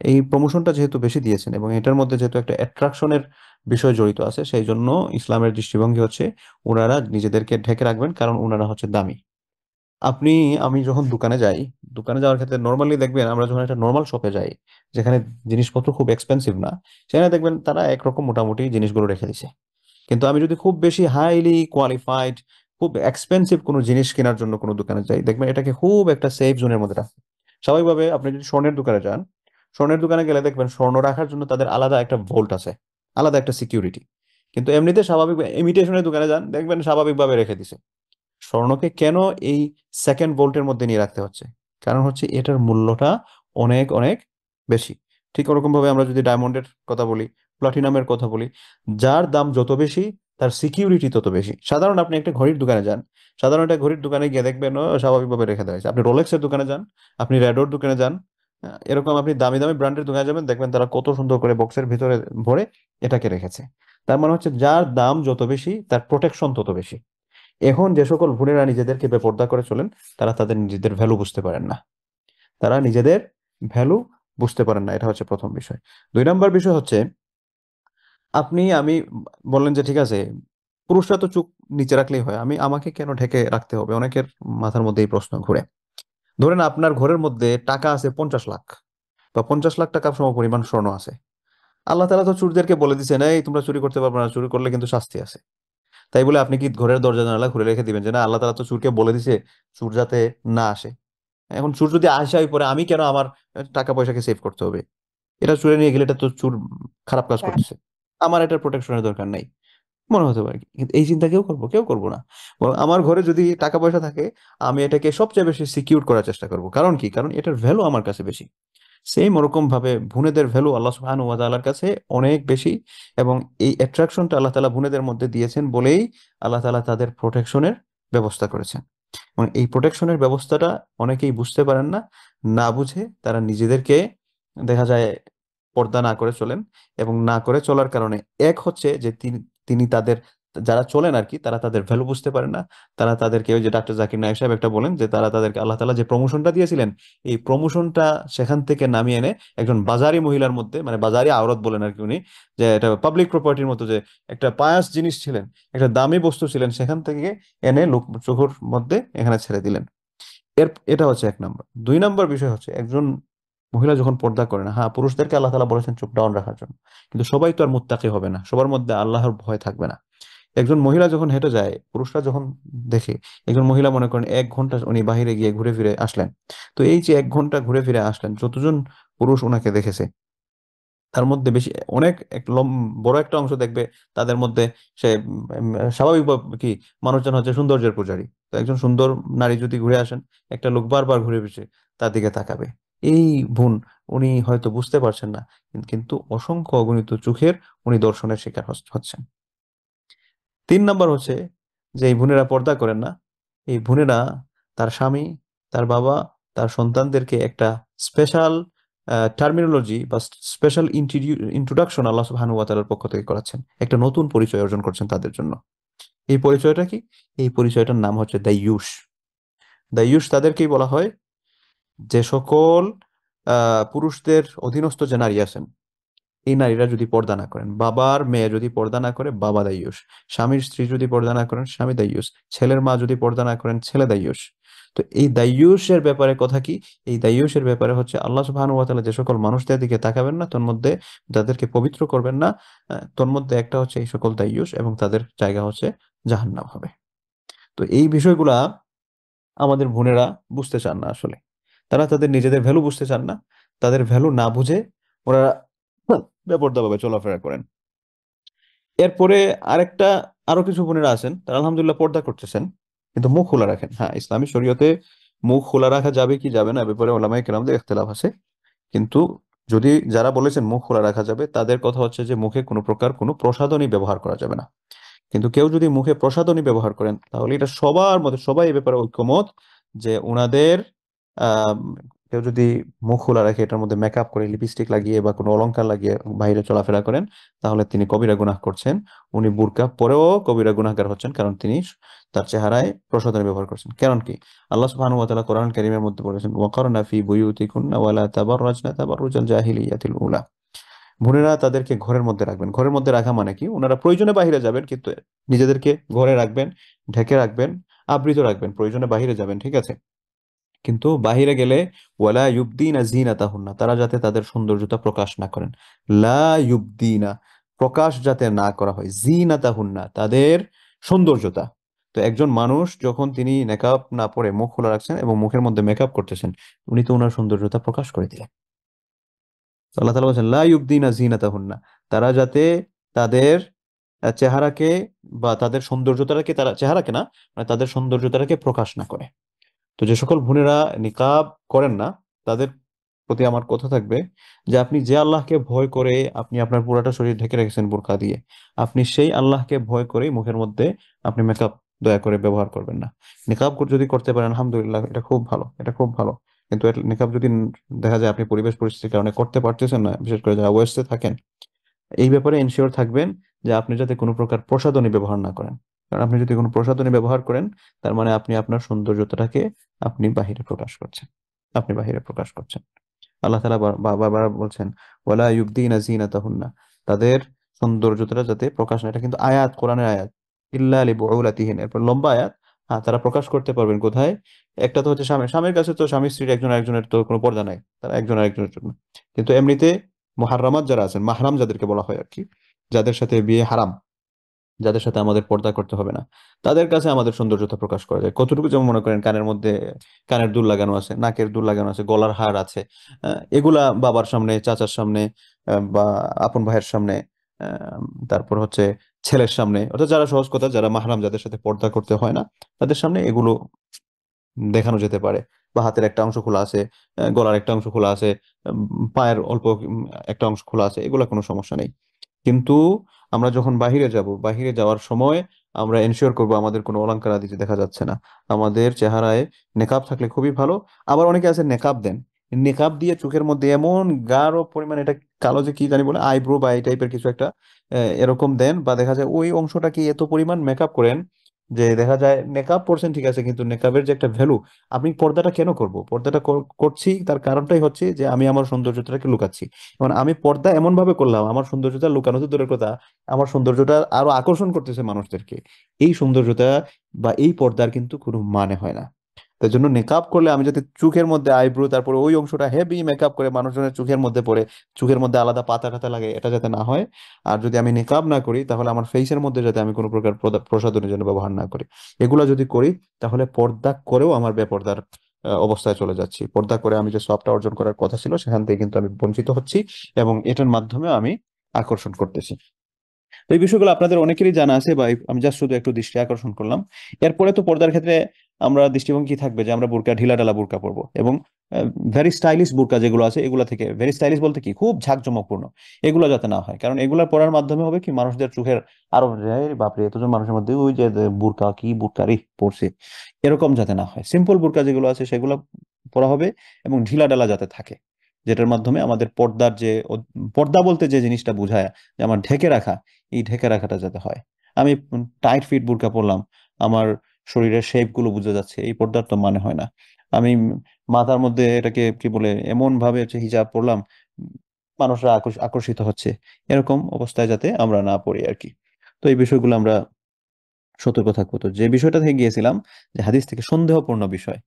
এই প্রমোশনটা যেহেতু বেশি দিয়েছেন, এবং এটার মধ্যে যেহেতু একটা অ্যাট্রাকশনের বিষয় জড়িত আছে, সেই জন্য ইসলামের দৃষ্টিভঙ্গি হচ্ছে ওনারা নিজেদেরকে ঢেকে রাখবেন, কারণ ওনারা হচ্ছে দামি। আপনি আমি যখন দোকানে যাই, দোকানে যাওয়ার ক্ষেত্রে নর্মালি দেখবেন, আমরা যখন একটা নর্মাল শপে যাই, যেখানে জিনিসপত্র খুব এক্সপেন্সিভ না, সেখানে দেখবেন তারা একরকম মোটামুটি জিনিসগুলো রেখে দিছে। কিন্তু আমি যদি খুব বেশি হাইলি কোয়ালিফাইড, খুব এক্সপেন্সিভ কোনো জিনিস কেনার জন্য কোনো দোকানে যাই, দেখবেন এটাকে খুব একটা সেফ জোনের মধ্যে রাখে। স্বাভাবিকভাবে আপনি যদি স্বর্ণের দোকানে যান, স্বর্ণের দোকানে গেলে দেখবেন স্বর্ণ রাখার জন্য তাদের আলাদা একটা ভোল্ট আছে, আলাদা একটা সিকিউরিটি। কিন্তু এমনিতে স্বাভাবিক ইমিটেশনের দোকানে যান, দেখবেন স্বাভাবিকভাবে রেখে দিছে। স্বর্ণকে কেন এই সেকেন্ড ভোল্টের মধ্যে নিয়ে রাখতে হচ্ছে? কারণ হচ্ছে এটার মূল্যটা অনেক অনেক বেশি। ঠিক ওরকম ভাবে আমরা যদি ডায়মন্ডের কথা বলি, প্লাটিনামের কথা বলি, যার দাম যত বেশি, তার সিকিউরিটি তত বেশি। সাধারণ আপনি একটা ঘড়ির দোকানে যান, সাধারণ একটা ঘড়ির দোকানে গিয়ে দেখবেন ও স্বাভাবিকভাবে রেখে দেওয়া হয়েছে। আপনি রোলেক্সের দোকানে যান, আপনি রেডোর দোকানে যান, এরকম আপনি দামি দামি ব্র্যান্ডের দোকানে যাবেন, দেখবেন তারা কত সুন্দর করে বক্সের ভিতরে ভরে এটাকে রেখেছে। তার মানে হচ্ছে যার দাম যত বেশি তার প্রোটেকশন তত বেশি। এখন যে সকল বোনেরা নিজেদেরকে বেপর্দা করে চলেন, তারা তাদের নিজেদের ভ্যালু বুঝতে পারেন না। তারা নিজেদের ভ্যালু বুঝতে পারেন না, এটা হচ্ছে প্রথম বিষয়। 2 নম্বর বিষয় হচ্ছে, আপনি আমি বললেন যে ঠিক আছে, পুরুষরা তো চুপ নিচে রাখলেই হয়, আমাকে কেন ঢেকে রাখতে হবে? অনেকের মাথার মধ্যে এই প্রশ্ন ঘুরে। ধরেন আপনার ঘরের মধ্যে টাকা আছে 50 লাখ, বা 50 লাখ টাকা সমপরিমাণ স্বর্ণ আছে। আল্লাহ তাআলা তো চোরদেরকে বলে দিচ্ছেন, এই তোমরা চুরি করতে পারবে না, চুরি করলে কিন্তু শাস্তি আছে। তাই বলে আপনি কি ঘরের দরজা জানালা খুলে রেখে দিবেন যে না, আল্লাহ তাআলা তো চোরকে বলে দিছে চোর যাতে না আসে? এখন চোর যদি আসে পরে আমি কেন আমার টাকা পয়সাকে সেভ করতে হবে? এটা চুরে নিয়ে গেলে এটা তো চোর খারাপ কাজ করতেছে, আমার এটার প্রোটেকশনের দরকার নাই, মনে হতে পারে। কিন্তু এই চিন্তা কেউ করবো না। বরং আমার ঘরে যদি টাকা পয়সা থাকে, আমি এটাকে সবচেয়ে বেশি সিকিউর করার চেষ্টা করব। কারণ কি? কারণ এটার ভ্যালু আমার কাছে বেশি। সেম ওরকম ভাবে ভুনেদের ভ্যালু আল্লাহ সুবহানাহু ওয়া তাআলার কাছে অনেক বেশি। এবং এই অ্যাট্রাকশনটা আল্লাহ তাআলা ভুনেদের মধ্যে দিয়েছেন বলেই আল্লাহ তাআলা তাদের প্রোটেকশনের ব্যবস্থা করেছেন। এবং এই প্রোটেকশনের ব্যবস্থাটা অনেকেই বুঝতে পারেন না। না বুঝে তারা নিজেদেরকে দেখা যায় পর্দা না করে চলেন। এবং না করে চলার কারণে এক হচ্ছে যে তিনি তিনি তাদের, যারা চলেন আর কি, তারা তাদের ভ্যালু বুঝতে পারেন না। তারা তাদেরকে, ওই যে ডাক্তার জাকির নায়েক সাহেব একটা বলেন যে তারা তাদেরকে আল্লাহ তাআলা যে প্রমোশনটা দিয়েছিলেন, এই প্রমোশনটা সেখান থেকে নামিয়ে এনে একজন বাজারি মহিলার মধ্যে, মানে বাজারি আওরত বলেন আর কি উনি, যে এটা পাবলিক প্রপার্টির মতো, যে একটা পায়াস জিনিস ছিলেন, একটা দামি বস্তু ছিলেন, সেখান থেকে এনে লোক চোখের মধ্যে এখানে ছেড়ে দিলেন। এটা হচ্ছে 1 নম্বর। 2 নম্বর বিষয় হচ্ছে, একজন মহিলা যখন পর্দা করে না, হ্যাঁ পুরুষদেরকে আল্লাহ তাআলা বলেছেন চুপ ডাউন রাখার জন্য, কিন্তু সবাই তো আর মুত্তাকি হবে না, সবার মধ্যে আল্লাহর ভয় থাকবে না। একজন মহিলা যখন হেঁটে যায়, পুরুষরা যখন দেখে, একজন মহিলা মনে করেন 1 ঘন্টা উনি বাহিরে গিয়ে ঘুরে ফিরে আসলেন, তো এই যে 1 ঘন্টা ঘুরে ফিরে আসলেন, যতজন পুরুষ ওনাকে দেখেছে, তার মধ্যে বেশি অনেক বড় একটা অংশ দেখবে তাদের মধ্যে সে স্বাভাবিক কি মানুষজন হচ্ছে সৌন্দর্যের পূজারী। তো একজন সুন্দর নারী যদি ঘুরে আসেন, একটা লোক বারবার ঘুরে ফিরে তার দিকে তাকাবে। এই ভুল উনি হয়তো বুঝতে পারছেন না, কিন্তু অসংখ্য অগণিত চোখের উনি দর্শনের শিকার হচ্ছেন। 3 নম্বর হচ্ছে, যে এই বোনেরা পর্দা করেন না, এই বোনেরা তার স্বামী, তার বাবা, তার সন্তানদেরকে একটা স্পেশাল টার্মিনোলজি বা স্পেশাল ইন্ট্রোডাকশন আল্লাহ সুবহানাহু ওয়া তাআলার পক্ষ থেকে করাচ্ছেন, একটা নতুন পরিচয় অর্জন করছেন তাদের জন্য। এই পরিচয়টা কি? এই পরিচয়টার নাম হচ্ছে দাইয়ুস। দাইয়ুস তাদেরকেই বলা হয় যে সকল পুরুষদের অধীনস্থ যে নারী আছেন, এই নারীরা যদি পর্দা না করেন, বাবার মেয়ে যদি পর্দা না করে বাবা দাইয়ুস, স্বামীর স্ত্রী যদি পর্দা না করেন স্বামী দাইয়ুস, ছেলের মা যদি পর্দা না করেন ছেলে দাইয়ুস। তো এই দাইয়ুসের ব্যাপারে কথা কি? এই দাইয়ুসের ব্যাপারে হচ্ছে, আল্লাহ সুবহানাহু ওয়া তাআলা যে সকল মানুষদের দিকে তাকাবেন না, তোর মধ্যে তাদেরকে পবিত্র করবেন না, তোর মধ্যে একটা হচ্ছে এই সকল দাইয়ুস, এবং তাদের জায়গা হচ্ছে জাহান্নাম হবে। তো এই বিষয়গুলা আমাদের বোনেরা বুঝতে চান না আসলে। তারা তাদের নিজেদের ভ্যালু বুঝতে চান না। তাদের ভ্যালু না বুঝে ওরা বেপরোয়াভাবে চলাফেরা করেন। এরপরে আরেকটা, আরো কিছু বোনেরা আছেন, তারা আলহামদুলিল্লাহ পর্দা করতেছেন, কিন্তু মুখ খোলা রাখেন। হ্যাঁ, ইসলামী শরীয়তে মুখ খোলা রাখা যাবে কি যাবে না, এ ব্যাপারে ওলামায়ে কেরামদের ইখতিলাফ আছে। কিন্তু যদি যারা বলেছেন মুখ খোলা রাখা যাবে, তাদের কথা হচ্ছে যে মুখে কোনো প্রকার কোনো প্রসাধনী ব্যবহার করা যাবে না। কিন্তু কেউ যদি মুখে প্রসাধনী ব্যবহার করেন, তাহলে এটা সবার মধ্যে সবাই এ ব্যাপারে ঐক্যমত যে ওনাদের আহ কেউ যদি মুখ খোলা রাখে, এটার মধ্যে মেকআপ করে, লিপস্টিক লাগিয়ে বা কোনো অলংকার লাগিয়ে বাইরে চলাফেরা করেন, তাহলে তিনি কবিরা গুনাহ করছেন। উনি বুরকা পরেও কবিরা গুনাহগার হচ্ছেন, কারণ তিনি তার চেহারায় প্রসাধনী ব্যবহার করছেন। কারণ কি? আল্লাহ সুবহানাহু ওয়া তাআলা কোরআন কারীমের মধ্যে বলেছেন, ওয়াকারনা ফি বুয়ুতিকুন্না ওয়ালা তাবাররাজনা তাবাররুজাল জাহিলিয়াতিল উলা। বোনেরা তাদেরকে ঘরের মধ্যে রাখবেন। ঘরের মধ্যে রাখা মানে কি? ওনারা প্রয়োজনে বাইরে যাবেন, কিন্তু নিজেদেরকে ঘরে রাখবেন, ঢেকে রাখবেন, আবৃত রাখবেন। প্রয়োজনে বাইরে যাবেন, ঠিক আছে, কিন্তু বাহিরে গেলে ওয়ালা ইউবদিনা জিনাতাহুন্না, তারা যাতে তাদের সৌন্দর্যতা প্রকাশ না করেন। লা ইউবদিনা, প্রকাশ যাতে না করা হয়, জিনাতাহুন্না, তাদের সৌন্দর্যতা। তো একজন মানুষ যখন তিনি নেকাব না পরে মুখ খোলা রাখছেন এবং মুখের মধ্যে মেকআপ করতেছেন, উনি তো ওনার সৌন্দর্যতা প্রকাশ করে দিলেন। তো আল্লাহ তাআলা বলছেন লা ইউবদিনা জিনাতাহুন্না, তারা যাতে তাদের চেহারাকে বা তাদের সৌন্দর্যতাকে, তারা চেহারাকে না, মানে তাদের সৌন্দর্যতাকে প্রকাশ না করে। তো যে সকল বোনেরা নিকাব করেন না, তাদের প্রতি আমার কথা থাকবে যে আপনি যে আল্লাহকে ভয় করে আপনি আপনার পুরাটা শরীর ঢেকে রেখেছেন বোরকা দিয়ে, আপনি সেই আল্লাহকে ভয় করেই মুখের মধ্যে আপনি মেকআপ দয়া করে ব্যবহার করবেন না। নিকাব যদি করতে পারেন আলহামদুলিল্লাহ, এটা খুব ভালো, এটা খুব ভালো। কিন্তু নিকাব যদি দেখা যায় আপনি পরিবেশ পরিস্থিতির কারণে করতে পারতেছেন না, বিশেষ করে যারা ওয়েস্টে থাকেন, এই ব্যাপারে এনশিওর থাকবেন যে আপনি যাতে কোনো প্রকার প্রসাধনী ব্যবহার না করেন। কারণ আপনি যদি কোনো প্রসাধনী ব্যবহার করেন, তার মানে আপনি আপনার সৌন্দর্যতাটাকে আপনি বাহিরে প্রকাশ করছেন, আপনি বাহিরে প্রকাশ করছেন। আল্লাহ তাআলা বারবার বলছেন ওয়ালা ইউবদিনা যিনাতাহুন্না, তাদের সৌন্দর্যতা যাতে প্রকাশ না, এটা কিন্তু আয়াত, কোরআনের আয়াত। ইল্লা লিবুউলাতিহিন, এরপর লম্বা আয়াত। হ্যাঁ, তারা প্রকাশ করতে পারবেন কোথায়? একটা তো হচ্ছে স্বামীর কাছে, তো স্বামী স্ত্রীর একজন আরেকজনের তো কোনো পর্দা নাই, তারা একজন আরেকজনের জন্য। কিন্তু এমনিতে মুহাররামাত যারা আছেন, মাহরাম যাদেরকে বলা হয় আর কি, যাদের সাথে বিয়ে হারাম, যাদের সাথে আমাদের পর্দা করতে হবে না, তাদের কাছে আমাদের সৌন্দর্যতা প্রকাশ করা যায় কতটুকু। যেমন মনে করেন কানের মধ্যে কানের দুল লাগানো আছে, নাকের দুল লাগানো আছে, গলার হার আছে, এগুলা বাবার সামনে, চাচার সামনে, বা আপন ভাইয়ের সামনে, আহ, তারপর হচ্ছে ছেলের সামনে, অর্থাৎ যারা সহজ কথা, যারা মাহরাম, যাদের সাথে পর্দা করতে হয় না, তাদের সামনে এগুলো দেখানো যেতে পারে। বা হাতের একটা অংশ খোলা আছে, গলার একটা অংশ খোলা আছে, পায়ের অল্প একটা অংশ খোলা আছে, এগুলা কোনো সমস্যা নেই। কিন্তু আমরা যখন বাহিরে যাব, বাহিরে যাওয়ার সময় আমরা এনশিওর করব আমাদের কোনো অলংকার আদি দেখা যাচ্ছে না, আমাদের চেহারায় নেকাব থাকলে খুবই ভালো। আবার অনেকে আছে নেকাব দেন, নেকাব দিয়ে চোখের মধ্যে এমন গাঢ় পরিমাণ, এটা কালো যে কি জানি বলে, আইব্রো বা এই টাইপের কিছু একটা এরকম দেন, বা দেখা যায় ওই অংশটাকে এত পরিমাণ মেকআপ করেন যে দেখা যায় নেকাব পড়ছেন ঠিক আছে, কিন্তু নেকাবের যে একটা ভ্যালু, আমি পর্দাটা কেন করব, পর্দাটা করছি তার কারণটাই হচ্ছে যে আমি আমার সৌন্দর্যটাকে লুকাচ্ছি। এখন আমি পর্দা এমন ভাবে করলাম, আমার সৌন্দর্যটা লুকানো তো দূরের কথা, আমার সৌন্দর্যটা আরো আকর্ষণ করতেছে মানুষদেরকে। এই সৌন্দর্যতা বা এই পর্দার কিন্তু কোনো মানে হয় না। তাই জন্য নেকাব করলে আমি যাতে চোখের মধ্যে আইব্রো, তারপরে ওই অংশটা হেভি মেকআপ করে মানুষজনের চোখের মধ্যে পড়ে, চোখের মধ্যে আলাদা পাতা টাতা লাগে, এটা যাতে না হয়। আর যদি আমি নেকাব না করি, তাহলে আমার ফেসের মধ্যে যাতে আমি কোনো প্রকার প্রসাধনের জন্য ব্যবহার না করি। এগুলা যদি করি, তাহলে পর্দা করেও আমার বেপর্দার অবস্থায় চলে যাচ্ছি। পর্দা করে আমি যে সবটা অর্জন করার কথা ছিল, সেখান থেকে কিন্তু আমি বঞ্চিত হচ্ছি, এবং এটার মাধ্যমে আমি আকর্ষণ করতেছি। তো এই বিষয়গুলো আপনাদের অনেকেরই জানা আছে, বা আমি জাস্ট শুধু একটু দৃষ্টি আকর্ষণ করলাম। এরপরে তো পর্দার ক্ষেত্রে আমরা দৃষ্টিভঙ্গি কি থাকবে যে আমরা বোরকা, ঢিলা ঢালা বোরকা পরবো, এবং ভেরি স্টাইলিশ বোরকা যেগুলো আছে, এগুলো থেকে, ভেরি স্টাইলিশ বলতে কি, খুব ঝাঁকজমকপূর্ণ, এগুলো যাতে না হয়। কারণ এগুলা পরার মাধ্যমে হবে কি, মানুষদের চোখের আরো বাপরে, এতজন মানুষের মধ্যে ওই যে বোরকা কি বোরকারি পরছে, এরকম যাতে না হয়। সিম্পল বোরকা যেগুলো আছে সেগুলো পরা হবে, এবং ঢিলা ঢালা যাতে থাকে, যেটার মাধ্যমে আমাদের পর্দার যে পর্দা বলতে যে জিনিসটা বোঝায়, যে আমার ঢেকে রাখা, এই ঢেকে রাখাটা যাতে হয়। আমি টাইট ফিট বোরকা পরলাম, আমার শরীরের শেপ গুলো বোঝা যাচ্ছে, এই পর্দার তো মানে হয় না। আমি মাথার মধ্যে এটাকে কি বলে, এমন ভাবে হচ্ছে হিজাব পরলাম, মানুষরা আকর্ষিত হচ্ছে, এরকম অবস্থায় যাতে আমরা না পড়ি আর কি। তো এই বিষয়গুলো আমরা সতর্ক থাকবো। তো যে বিষয়টা থেকে গিয়েছিলাম, যে হাদিস থেকে সন্দেহপূর্ণ বিষয়,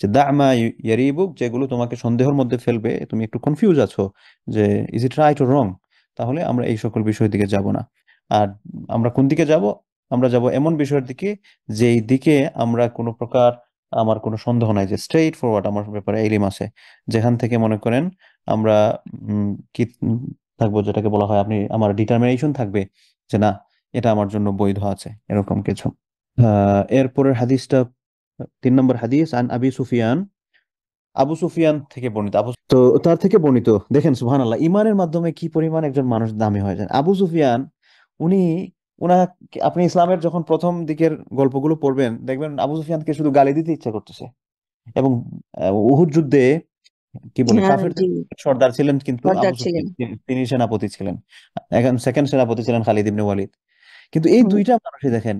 যে দামা ইয়ারিবুক, যেগুলো তোমাকে সন্দেহের মধ্যে ফেলবে, তুমি একটু কনফিউজ আছো যে is it right or wrong, তাহলে আমরা এই সকল বিষয়ের দিকে যাব না। আর আমরা কোন দিকে যাব? আমরা যাব এমন বিষয়ের দিকে যেই দিকে আমরা কোনো প্রকার, আমার কোনো সন্দেহ নাই, যে স্ট্রেইট ফরওয়ার্ড আমার ব্যাপারে এলিম আছে, যেখান থেকে মনে করেন আমরা কি থাকবো, যেটাকে বলা হয়, আপনি আমার ডিটারমিনেশন থাকবে যে না, এটা আমার জন্য বৈধ আছে, এরকম কিছু। এরপরের হাদিসটা 3 নম্বর হাদিস, আন আবি সুফিয়ান, আবু সুফিয়ান থেকে বর্ণিত, তো তার থেকে বর্ণিত, দেখেন সুবহানাল্লাহ, ইমানের মাধ্যমে কি পরিমাণ একজন মানুষ দামি হয়ে যায়। আবু সুফিয়ান, উনি, উনা আপনি ইসলামের যখন প্রথম দিকের গল্পগুলো পড়বেন, দেখবেন আবু সুফিয়ানকে শুধু গালি দিতে ইচ্ছা করতেছে। এবং উহুদ যুদ্ধে কি বলে, হ্যাঁ, জি, কাফেরদের সর্দার ছিলেন কিন্তু আবু সর্দার ছিলেন। সুফিয়ান, তিনি সেনাপতি ছিলেন। এখন সেকেন্ড সেনাপতি ছিলেন খালিদ ইবনে ওয়ালিদ। কিন্তু এই হুম, দুইটা মানুষই দেখেন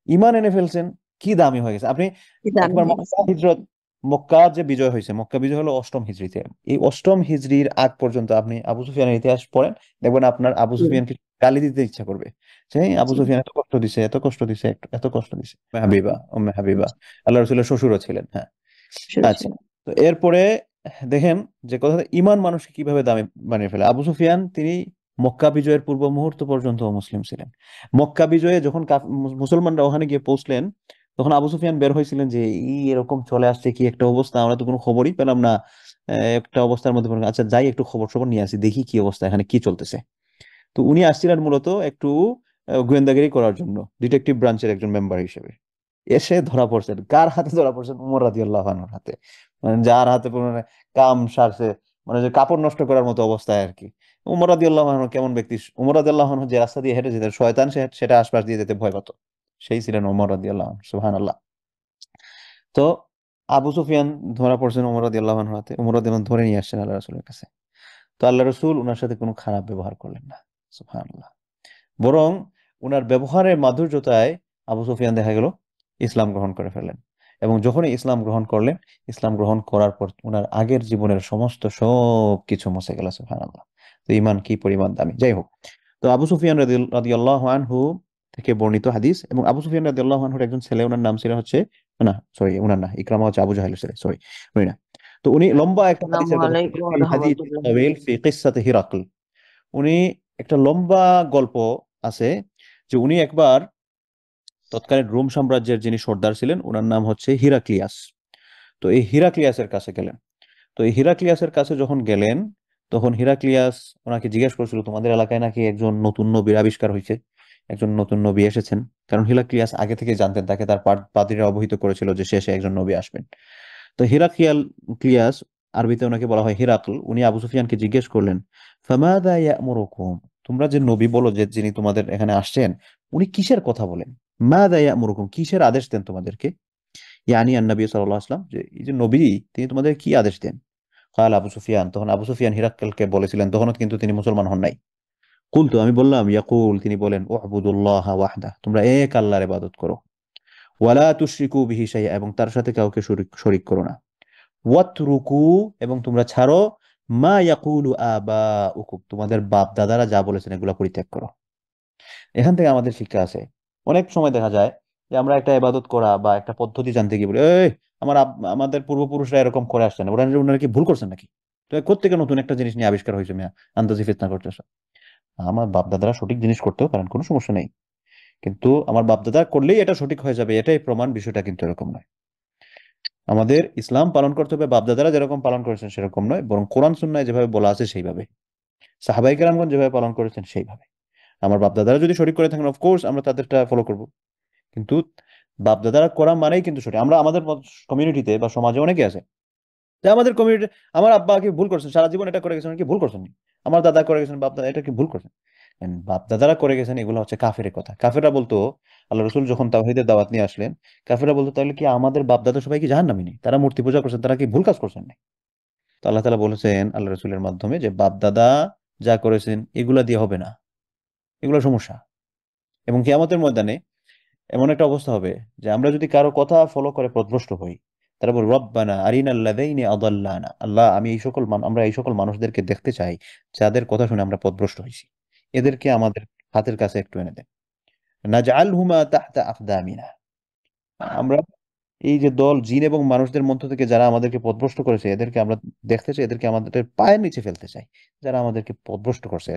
ইমান এনে ফেলছেন, কি দামি হয়ে গেছে। আপনি কি দামি একবার হয়ে গেছে। মক্কা হিজরত, মক্কা যে বিজয় হয়েছে, মক্কা বিজয় হলো অষ্টম হিজরিতে, এই অষ্টম হিজরির আগ পর্যন্ত আপনি আবু সুফিয়ানের ইতিহাস পড়েন, দেখবেন আপনার আবু জি, সুফিয়ানকে গালি দিতে ইচ্ছা করবে, যে "এই আবু জি, সুফিয়ান এত কষ্ট দিছে, এত কষ্ট দিছে, এত কষ্ট দিছে"। হাবিবা, হাবিবা, জি, আল্লাহ রসুলের শ্বশুরও ছিলেন, হ্যাঁ। শুরু আচ্ছা, ছিল। তো এরপরে দেখেন যে কথা, ইমান মানুষকে কিভাবে দামি বানিয়ে ফেলে। আবু সুফিয়ান, তিনি মক্কা বিজয়ের পূর্ব মুহূর্ত পর্যন্ত মুসলিম ছিলেন। মক্কা বিজয়ে যখন মুসলমানরা ওখানে গিয়ে পৌঁছলেন, তখন আবু সুফিয়ান বের হয়েছিলেন যে এরকম চলে আসছে, কি একটা অবস্থা, আমরা তো কোনো খবরই পেলাম না। একটা অবস্থার মধ্যে পড়লাম। আচ্ছা যাই, একটু খবর খবর নিয়ে আসি, দেখি কি অবস্থা, এখানে কি চলতেছে। তো উনি আসছিলেন মূলত একটু গোয়েন্দাগিরি করার জন্য, ডিটেকটিভ ব্রাঞ্চের একজন মেম্বার হিসেবে। এসে ধরা পড়ছেন, কার হাতে ধরা পড়ছেন? উমর রাদিয়াল্লাহু আনহুর হাতে। মানে যার হাতে মানে কাম সারছে, মানে যে কাপড় নষ্ট করার মতো অবস্থায় আর কি। উমর রাদিয়াল্লাহু আনহু কেমন ব্যক্তি! উমর রাদিয়াল্লাহু আনহু যে রাস্তা দিয়ে হেঁটে যেতেন, শয়তান সেটা আশপাশ দিয়ে যেতে ভয় পেত, সেই ছিলেন উমর রাদিয়াল্লাহু আনহু। সুবহানাল্লাহ। তো আবু সুফিয়ান ধরা পড়ছেন ওমর রাদিয়াল্লাহু আনহু হাতে, ওমর রাদিয়াল্লাহু আনহু ধরে নিয়ে আসছেন আল্লাহ রাসূলের কাছে। তো আল্লাহ রাসূল ওনার সাথে কোনো খারাপ ব্যবহার করলেন না, সুবহানাল্লাহ। বরং ওনার ব্যবহারের মাধুর্যতায় আবু সুফিয়ান দেখা গেল ইসলাম গ্রহণ করে ফেললেন। এবং যখনই ইসলাম গ্রহণ করলেন, ইসলাম গ্রহণ করার পর ওনার আগের জীবনের সমস্ত সব কিছু মুছে গেল, সুবহানাল্লাহ। তো ইমান কি পরিমাণ দামি! যাই হোক, তো আবু সুফিয়ান রাদিয়াল্লাহু আনহু থেকে বর্ণিত হাদিস, এবং আবু সুফিয়ান রাদিয়াল্লাহু আনহুর একজন ছেলে, ওনার নাম ছিল হচ্ছে, না সরি ওনার না, ইকরামা হচ্ছে আবু জাহেলের ছেলে, সরি উনি না। তো উনি লম্বা একটা আসসালামু হাদিসের কথা, আলাইকুম ওয়া ফিল হাদিস রাহমাতুল্লাহ। তাওয়িল ফি কিসসাতি হিরাকল। উনি একটা লম্বা গল্প আছে যে উনি একবার তৎকালীন রোম সাম্রাজ্যের যিনি সর্দার ছিলেন ওনার নাম হচ্ছে হিরাক্লিয়াস। তো এই হিরাক্লিয়াসের কাছে গেলেন। তো এই হিরাক্লিয়াসের কাছে যখন গেলেন, তখন হিরাক্লিয়াস ওনাকে জিজ্ঞেস করেছিল, তোমাদের এলাকায় নাকি একজন নতুন নবীর আবিষ্কার হয়েছে, একজন নতুন নবী এসেছেন। কারণ হিরাক্লিয়াস আগে থেকে জানতেন, তাকে তার পাদ্রীরা অবহিত করেছিল যে শেষে একজন নবী আসবেন। তো ক্লিয়াস, আরবিতে ওনাকে বলা হয় হিরাকল, উনি আবু সুফিয়ানকে জিজ্ঞেস করলেন, ফামাদা ইয়ামুরুকুম, তোমরা যে নবী বলো যে যিনি তোমাদের এখানে আসছেন, উনি কিসের কথা বলেন? মাদা ইয়ামুরুকুম, কিসের আদেশ দেন তোমাদেরকে? ইয়ানি আন-নবী সাল্লাল্লাহু আলাইহি ওয়াসাল্লাম, যে এই যে নবী, তিনি তোমাদের কি আদেশ দেন? কাল আবু সুফিয়ান, তখন আবু সুফিয়ান হিরাক্কেলকে বলেছিলেন, তখনও কিন্তু তিনি মুসলমান হন নাই। কুলতু, আমি বললাম, ইয়াকুল, তিনি বলেন, উ'বুদুল্লাহ ওয়াহদা, তোমরা এক আল্লাহর ইবাদত করো, ওয়ালা তুশরিকু বিহি শাইআ, এবং তার সাথে কাউকে শরীক করো না, ওয়াতরুকু, এবং তোমরা ছাড়ো, মা ইয়াকুলু আবাউকুম, তোমাদের বাপ দাদারা যা বলেছেন এগুলো পরিত্যাগ করো। এখান থেকে আমাদের শিক্ষা আছে। অনেক সময় দেখা যায় যে আমরা একটা ইবাদত করা বা একটা পদ্ধতি জানতে গিয়ে বলি, এই আমাদের পূর্বপুরুষরা এরকম করে আসছেন, ওনারা কি ভুল করছেন নাকি? তো কোত্থেকে নতুন একটা জিনিস নিয়ে আবিষ্কার হয়েছে মিয়া, আন্দাজি ফিতনা করতেছ। আমার বাপ দাদারা সঠিক জিনিস করতেও পারেন, কোনো সমস্যা নেই, কিন্তু আমার বাপ দাদা করলেই এটা সঠিক হয়ে যাবে এটাই প্রমাণ, বিষয়টা কিন্তু এরকম নয়। আমাদের ইসলাম পালন করতে হবে বাপদাদারা যেরকম পালন করেছেন সেরকম নয়, বরং কোরআন সুন্নায় যেভাবে বলা আছে সেইভাবে, সাহাবাই কেরামগণ যেভাবে পালন করেছেন সেইভাবে। আমার বাপদাদারা যদি শরীক করে থাকেন, অফকোর্স আমরা তাদেরটা ফলো করব, কিন্তু বাপদাদারা করা মানেই কিন্তু সঠিক। আমরা আমাদের কমিউনিটিতে বা সমাজে অনেকে আছে যে আমাদের কমিউনিটি, আমার আব্বা কি ভুল করছেন, সারা জীবন এটা করে গেছেন, কি ভুল করছেন? আমার দাদা করে গেছেন, বাপ দাদা এটা কি ভুল করছেন? বাপ দাদারা করে গেছেন, এগুলো হচ্ছে কাফেরের কথা। কাফেররা বলতো, আল্লাহ রসুল যখন তাওহীদের দাওয়াত নিয়ে আসলেন, কাফেররা বলতো, তাহলে কি আমাদের বাপ দাদা সবাই কি জাহান্নামী নেই? তারা মূর্তি পূজা করছেন, তারা কি ভুল কাজ করছেন না? তো আল্লাহ তাআলা বলেছেন আল্লাহ রসুলের মাধ্যমে যে বাপ দাদা যা করেছেন এগুলা দিয়ে হবে না, এগুলো সমস্যা। এবং কিয়ামতের ময়দানে এমন একটা অবস্থা হবে যে আমরা যদি কারো কথা ফলো করে পথভ্রষ্ট হই, তারা বলবে, রব্বানা আরিনাল্লাযাইনি আদাল্লানা, আল্লাহ আমি আমরা এই সকল মানুষদেরকে দেখতে চাই যাদের কথা শুনে আমরা পথভ্রষ্ট হয়েছি, এদেরকে আমাদের হাতের কাছে একটু এনে দেন। নাজআলহুমা তাহতা আকদামিনা, আমরা এই যে দল জিন এবং মানুষদের মধ্য থেকে যারা আমাদেরকে পথভ্রষ্ট করেছে, এদেরকে আমরা দেখতে চাই, এদেরকে আমাদের পায়ের নিচে ফেলতে চাই। যারা আমাদেরকে পথভ্রষ্ট করছে,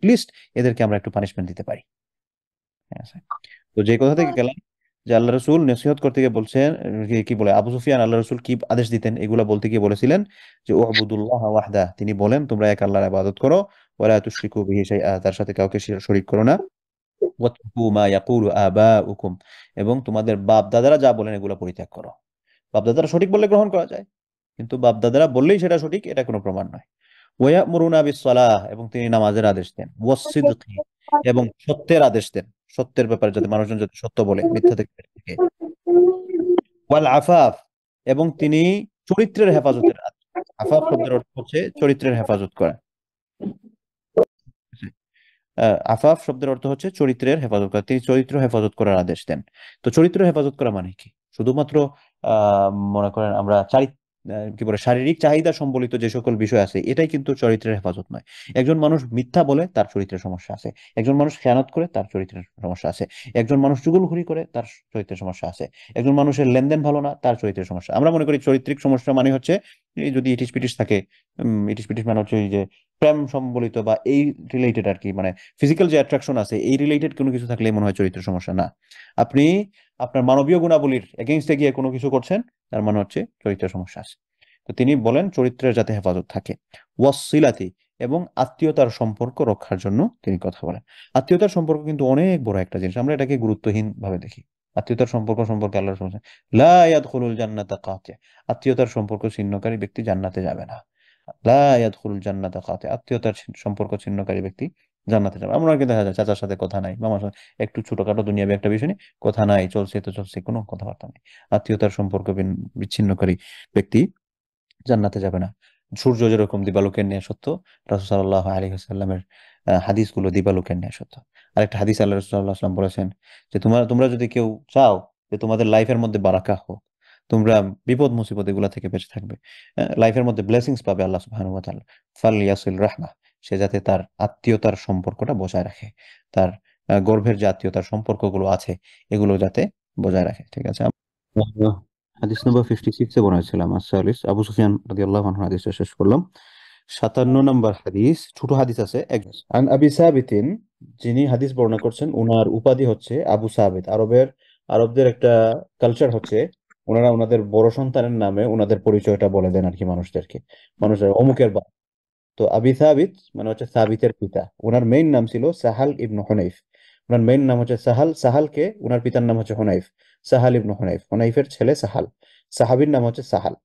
লিস্ট এদেরকে আমরা একটু পানিশমেন্ট দিতে পারি। হ্যাঁ, স্যার। তো যে কথা থেকে গেলাম যে আল্লাহ রসুল নসিহত করতে গিয়ে বলছেন, কি বলে আবু সুফিয়ান আল্লাহ রসুল কি আদেশ দিতেন এগুলা বলতে গিয়ে বলেছিলেন যে উ'বুদুল্লাহ ওয়াহদা, তিনি বলেন তোমরা এক আল্লাহর ইবাদত করো, ওয়ালা তুশরিকু বিহি শাইআ, তার সাথে কাউকে শরীক করো না, ওয়াতরুকু মা ইয়াকুলু আবাউকুম, এবং তোমাদের বাপ দাদারা যা বলেন এগুলো পরিত্যাগ করো। বাপ দাদারা সঠিক বললে গ্রহণ করা যায়, কিন্তু বাপ দাদারা বললেই সেটা সঠিক এটা কোনো প্রমাণ নয়। ওয়ায়ামুরুনা বিস-সালাহ, এবং তিনি নামাজের আদেশ দেন, ওয়াস-সিদকি, এবং সত্যের আদেশ দেন, সত্যের ব্যাপারে যাতে মানুষজন যাতে সত্য বলে, মিথ্যা থেকে বেঁচে থাকে। ওয়াল আফাফ, এবং তিনি চরিত্রের হেফাজতের আদেশ দেন। আফাফ শব্দের অর্থ হচ্ছে চরিত্রের হেফাজত করা। আফাফ শব্দের অর্থ হচ্ছে চরিত্রের হেফাজত করা, তিনি চরিত্র হেফাজত করার আদেশ দেন। তো চরিত্র হেফাজত করা মানে কি? শুধুমাত্র মনে করেন আমরা কি বলে শারীরিক চাহিদা সম্বলিত যে সকল বিষয় আছে এটাই কিন্তু চরিত্রের হেফাজত নয়। একজন মানুষ মিথ্যা বলে, তার চরিত্রের সমস্যা আছে। একজন মানুষ খেয়ানত করে, তার চরিত্রের সমস্যা আছে। একজন মানুষ চুগলখড়ি করে, তার চরিত্রের সমস্যা আছে। একজন মানুষের লেনদেন ভালো না, তার চরিত্রের সমস্যা। আমরা মনে করি চরিত্রিক সমস্যা মানে হচ্ছে এই যদি ইটিস পিটিস থাকে, ইটিস পিটিস মানে হচ্ছে এই যে প্রেম সম্বলিত বা এই রিলেটেড আর কি, মানে ফিজিক্যাল যে অ্যাট্রাকশন আছে এই রিলেটেড কোনো কিছু থাকলে মনে হয় চরিত্রের সমস্যা না। আপনি আপনার মানবীয় গুণাবলীর এগেইনস্টে গিয়ে কোনো কিছু করছেন, তার মানে হচ্ছে চরিত্রের সমস্যা আছে। তো তিনি বলেন চরিত্রের যাতে হেফাজত থাকে। ওয়াসিলাতি, এবং আত্মীয়তার সম্পর্ক রক্ষার জন্য তিনি কথা বলেন। আত্মীয়তার সম্পর্ক কিন্তু অনেক বড় একটা জিনিস, আমরা এটাকে গুরুত্বহীন ভাবে দেখি। আত্মীয়তার সম্পর্ক সম্পর্কে আল্লাহ রাসূল বলেছেন, লা ইয়াদখুলুল জান্নাতা কাতি, আত্মীয়তার সম্পর্ক ছিন্নকারী ব্যক্তি জান্নাতে যাবে না। লা ইয়াদখুলুল জান্নাতা কাতি, আত্মীয়তার সম্পর্ক ছিন্নকারী ব্যক্তি জান্নাতে যাবে। আমরা কিন্তু দেখা যায় চাচার সাথে কথা নাই, মামার সাথে একটু ছোটখাটো দুনিয়াবি একটা বিষয় নিয়ে কথা নাই, চলছে তো চলছে, কোনো কথাবার্তা নেই। আত্মীয়তার সম্পর্ক বিচ্ছিন্নকারী ব্যক্তি জান্নাতে যাবে না। সূর্য যেরকম দিবালোকের ন্যায় সত্য, রাসূল সাল্লাল্লাহু আলাইহি ওয়াসাল্লামের হাদিসগুলো দিবালোকের ন্যায় সত্য। আরেকটা হাদিস আল্লাহ রাসূল সাল্লাল্লাহু আলাইহি ওয়াসাল্লাম বলেছেন যে তোমরা যদি কেউ চাও যে তোমাদের লাইফের মধ্যে বারাকা হোক, তোমরা বিপদ মুসিবত এগুলা থেকে বেঁচে থাকবে, লাইফের মধ্যে ব্লেসিংস পাবে আল্লাহ সুবহানাহু ওয়া তাআলা, ফালইয়াসিল রাহমা, সে যাতে তার আত্মীয়তার সম্পর্কটা বজায় রাখে, তার গর্ভের যে আত্মীয়তার সম্পর্কগুলো আছে এগুলো যাতে বজায় রাখে। ঠিক আছে। হাদিস নম্বর 56 এ বলেছিলাম আসসালিস, আবু সুফিয়ান রাদিয়াল্লাহু আনহু হাদিসটা শেষ করলাম। 57 নম্বর হাদিস, ছোট হাদিস আছে আন আবি সাবিতিন, যিনি হাদিস বর্ণনা করছেন ওনার উপাধি হচ্ছে আবু সাবিত। আরবদের একটা কালচার হচ্ছে ওনারা ওনাদের বড় সন্তানের নামে ওনাদের পরিচয়টা বলে দেন আর কি মানুষদেরকে, মানুষের অমুকের বাপ। তো আবি সাবিত মানে হচ্ছে সাবিতের পিতা। ওনার মেইন নাম ছিল সাহাল ইবনু হুনাইফ। ওনার মেইন নাম হচ্ছে সাহাল, সাহালকে ওনার পিতার নাম হচ্ছে হুনাইফ, সাহাল ইবনু হুনাইফ, হুনাইফের ছেলে সাহাল। সাহাবীর নাম হচ্ছে সাহাল।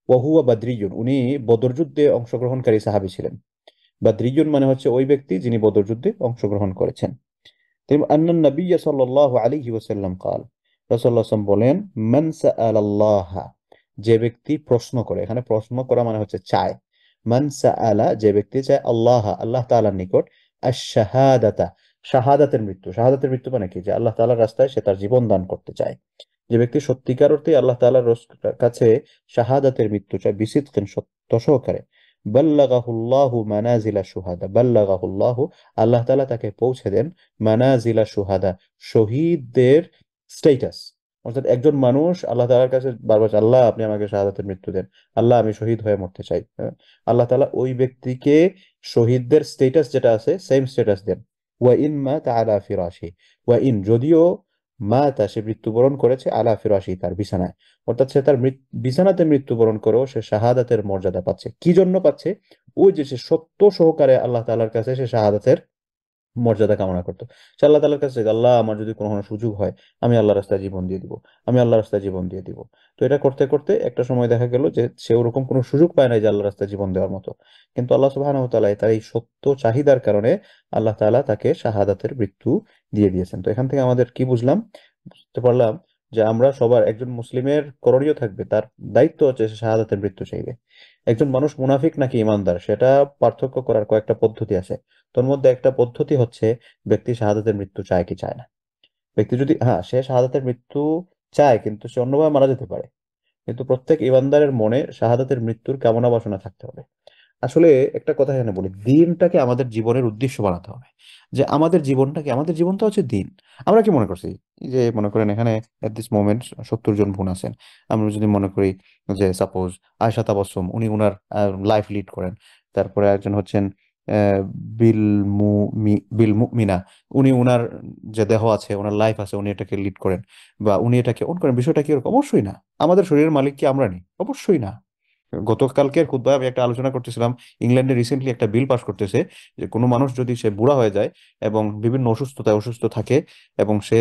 ওয়াহুয়া বাদরিয়ুন, উনি বদর যুদ্ধে অংশগ্রহণকারী সাহাবী ছিলেন। বাদরিয়ুন মানে হচ্ছে ওই ব্যক্তি যিনি বদর যুদ্ধে অংশগ্রহণ করেছেন। তিনি আন্নান নবী সাল্লাল্লাহু আলাইহি ওয়াসাল্লাম قال, রাসূলুল্লাহ সাল্লাল্লাহু আলাইহি ওয়াসাল্লাম বলেন, মান সাআলাল্লাহ, যে ব্যক্তি প্রশ্ন করে, এখানে প্রশ্ন করা মানে হচ্ছে চায়। মান সাআলা, যে ব্যক্তি চায়, আল্লাহ, আল্লাহ তাআলার নিকট, আশ-শাহাদাতা, শাহাদাতের মৃত্যু। শাহাদাতের মৃত্যু মানে কি? যে আল্লাহ তাআলার রাস্তায় সে তার জীবন দান করতে চায়। যে ব্যক্তি সত্যিকার অর্থে আল্লাহ তাআলার কাছে শাহাদাতের মৃত্যু চায়, বিসিদকিন, সত্য সহকারে, বাল্লাগাহুল্লাহু মানাজিলা শুহাদা, বাল্লাগাহুল্লাহু, আল্লাহ তাআলা তাকে পৌঁছে দেন, মানাজিলা শুহাদা, শহীদদের স্ট্যাটাস। অর্থাৎ একজন মানুষ আল্লাহ তাআলার কাছে বারবার চায়, আল্লাহ আপনি আমাকে শাহাদাতের মৃত্যু দেন, আল্লাহ আমি শহীদ হয়ে মরতে চাই, হ্যাঁ? আল্লাহ তাআলা ওই ব্যক্তিকে শহীদদের স্ট্যাটাস যেটা আছে সেম স্ট্যাটাস দেন। ওয়া ইন মাতা আলা ফিরাশি, ওয়া ইন, যদিও মাতা, সে মৃত্যুবরণ করেছে, আলা ফিরাশি, তার বিছানায়, অর্থাৎ সে তার বিছানাতে মৃত্যুবরণ করেও সে শাহাদাতের মর্যাদা পাচ্ছে। কি জন্য পাচ্ছে? ওই যে সে সত্য সহকারে আল্লাহ তাআলার কাছে সে শাহাদাতের মর্যাদা কামনা করতো। সে আল্লাহ তাআলার কাছে, আল্লাহ আমার যদি কোনো সুযোগ হয় আমি আল্লাহ রাস্তায় জীবন দিয়ে দিব, আমি আল্লাহ রাস্তায় জীবন দিয়ে দিব। তো এটা করতে করতে একটা সময় দেখা গেল যে সে ওরকম কোনো সুযোগ পায় না যে আল্লাহ রাস্তায় জীবন দেওয়ার মতো। কিন্তু আল্লাহ সুবহানাহু ওয়া তাআলা তার এই সত্য চাহিদার কারণে আল্লাহ তাআলা তাকে শাহাদাতের মৃত্যু দিয়ে দিয়েছেন। তো এখান থেকে আমাদের কি বুঝলাম? বুঝতে পারলাম যে আমরা সবার, একজন মুসলিমের করণীয় থাকবে, তার দায়িত্ব হচ্ছে সে শাহাদাতের মৃত্যু চাইবে। একজন মানুষ মুনাফিক নাকি ইমানদার সেটা পার্থক্য করার কয়েকটা পদ্ধতি আছে। তোর মধ্যে একটা পদ্ধতি হচ্ছে ব্যক্তি শাহাদাতের মৃত্যু চায় কি চায় না। ব্যক্তি যদি, হ্যাঁ, সে শাহাদাতের মৃত্যু চায় কিন্তু সে অন্যভাবে মারা যেতে পারে, কিন্তু প্রত্যেক ইমানদারের মনে শাহাদাতের মৃত্যুর কামনা বাসনা থাকতে হবে। আসলে একটা কথা এখানে বলি, দিনটাকে আমাদের জীবনের উদ্দেশ্য বানাতে হবে। যে আমাদের জীবনটাকে, আমাদের জীবনটা হচ্ছে দিন। আমরা কি মনে করছি? এই যে মনে করেন এখানে এট দিস মোমেন্ট 70 জন বোন আছেন। আমরা যদি মনে করি যে সাপোজ আয়েশা তাবাসসুম, উনি উনার লাইফ লিড করেন। তারপরে একজন হচ্ছেন আহ, বিল মুমিনা, উনি উনার যে দেহ আছে, ওনার লাইফ আছে, উনি এটাকে লিড করেন বা উনি এটাকে অন করেন। বিষয়টা কি এরকম? অবশ্যই না। আমাদের শরীরের মালিক কি আমরা নি? অবশ্যই না। গতকালকের খুতবায় আমি একটা আলোচনা করতেছিলাম, ইংল্যান্ডে রিসেন্টলি একটা বিল পাস করতেছে যে কোনো মানুষ যদি সে বুড়া হয়ে যায় এবং বিভিন্ন অসুস্থতায় অসুস্থ থাকে এবং সে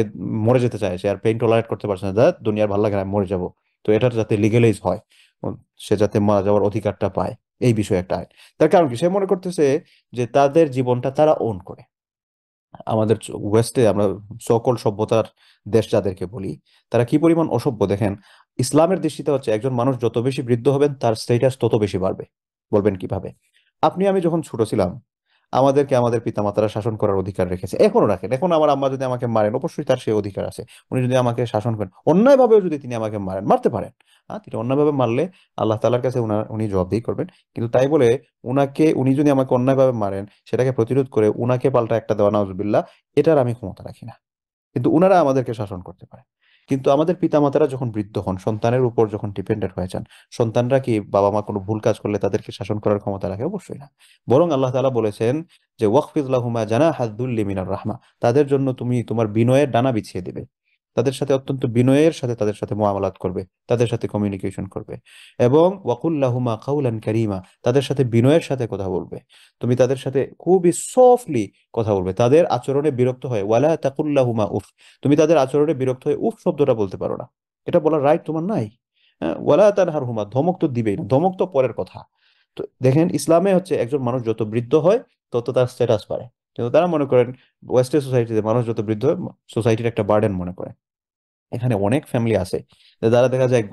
মরে যেতে চায়, সে আর পেইন টলারেট করতে পারছে না, দুনিয়ার ভালো লাগে না, আমি মরে যাব, তো এটার যাতে লিগেলাইজ হয়, সে যাতে মারা যাওয়ার অধিকারটা পায়, এই বিষয়ে একটা আইন। তার কারণ কি? সে মনে করতেছে যে তাদের জীবনটা তারা ওন করে। আমাদের ওয়েস্টে আমরা সকল সভ্যতার দেশ যাদেরকে বলি, তারা কি পরিমাণ অসভ্য দেখেন। ইসলামের দৃষ্টিতে হচ্ছে একজন মানুষ যত বেশি বৃদ্ধ হবেন তার স্ট্যাটাস তত বেশি বাড়বে। বলবেন কিভাবে? আপনি আমি যখন ছোট ছিলাম আমাদেরকে আমাদের পিতামাতারা শাসন করার অধিকার রেখেছে, এখনো রাখেন। এখন আমার আম্মা যদি আমাকে মারেন, অবশ্যই তার সেই অধিকার আছে। উনি যদি আমাকে শাসন করেন, অন্যায়ভাবেও যদি তিনি আমাকে মারেন, মারতে পারেন, হ্যাঁ, তিনি অন্যায়ভাবে মারলে আল্লাহ তাআলার কাছে উনি জবাবদিহি করবেন। কিন্তু তাই বলে উনি যদি আমাকে অন্যায়ভাবে মারেন, সেটাকে প্রতিরোধ করে উনাকে পাল্টা একটা দেওয়া, নাউজুবিল্লাহ, এটার আমি ক্ষমতা রাখি না। কিন্তু উনারা আমাদেরকে শাসন করতে পারে। কিন্তু আমাদের পিতামাতারা যখন বৃদ্ধ হন, সন্তানের উপর যখন ডিপেন্ডেন্ট হয়ে যান, সন্তানরা কি বাবা মা কোনো ভুল কাজ করলে তাদেরকে শাসন করার ক্ষমতা রাখে? অবশ্যই না। বরং আল্লাহ তাআলা বলেছেন যে ওয়াকফিদ লাহুমা জানাহাদ দুল্লি মিনার রাহমা, তাদের জন্য তুমি তোমার বিনয়ের ডানা বিছিয়ে দিবে। তাদের সাথে অত্যন্ত বিনয়ের সাথে তাদের সাথে মুআমালাত করবে, তাদের সাথে কমিউনিকেশন করবে। এবং ওয়াকুল লাহুমা কাউলান কারীমা, তাদের সাথে বিনয়ের সাথে কথা বলবে। তুমি তাদের সাথে খুবই সফটলি কথা বলবে। তাদের আচরণে বিরক্ত হয়, ওয়ালা তাকুল্লাহুমা উফ, তুমি তাদের আচরণে বিরক্ত হয়ে উফ শব্দটা বলতে পারো না, এটা বলার রাইট তোমার নাই। হ্যাঁ, ওয়ালা তানহারহুমা, ধমক তো দিবেই না, ধমক তো পরের কথা। তো দেখেন ইসলামে হচ্ছে একজন মানুষ যত বৃদ্ধ হয় তত তার স্ট্যাটাস বাড়ে। কিন্তু তারা মনে করেন ওয়েস্টার্ন সোসাইটিতে মানুষ যত বৃদ্ধ হয় সোসাইটির একটা বার্ডেন মনে করে। এখানে অনেক ফ্যামিলি আছে যে যারা দেখা যায়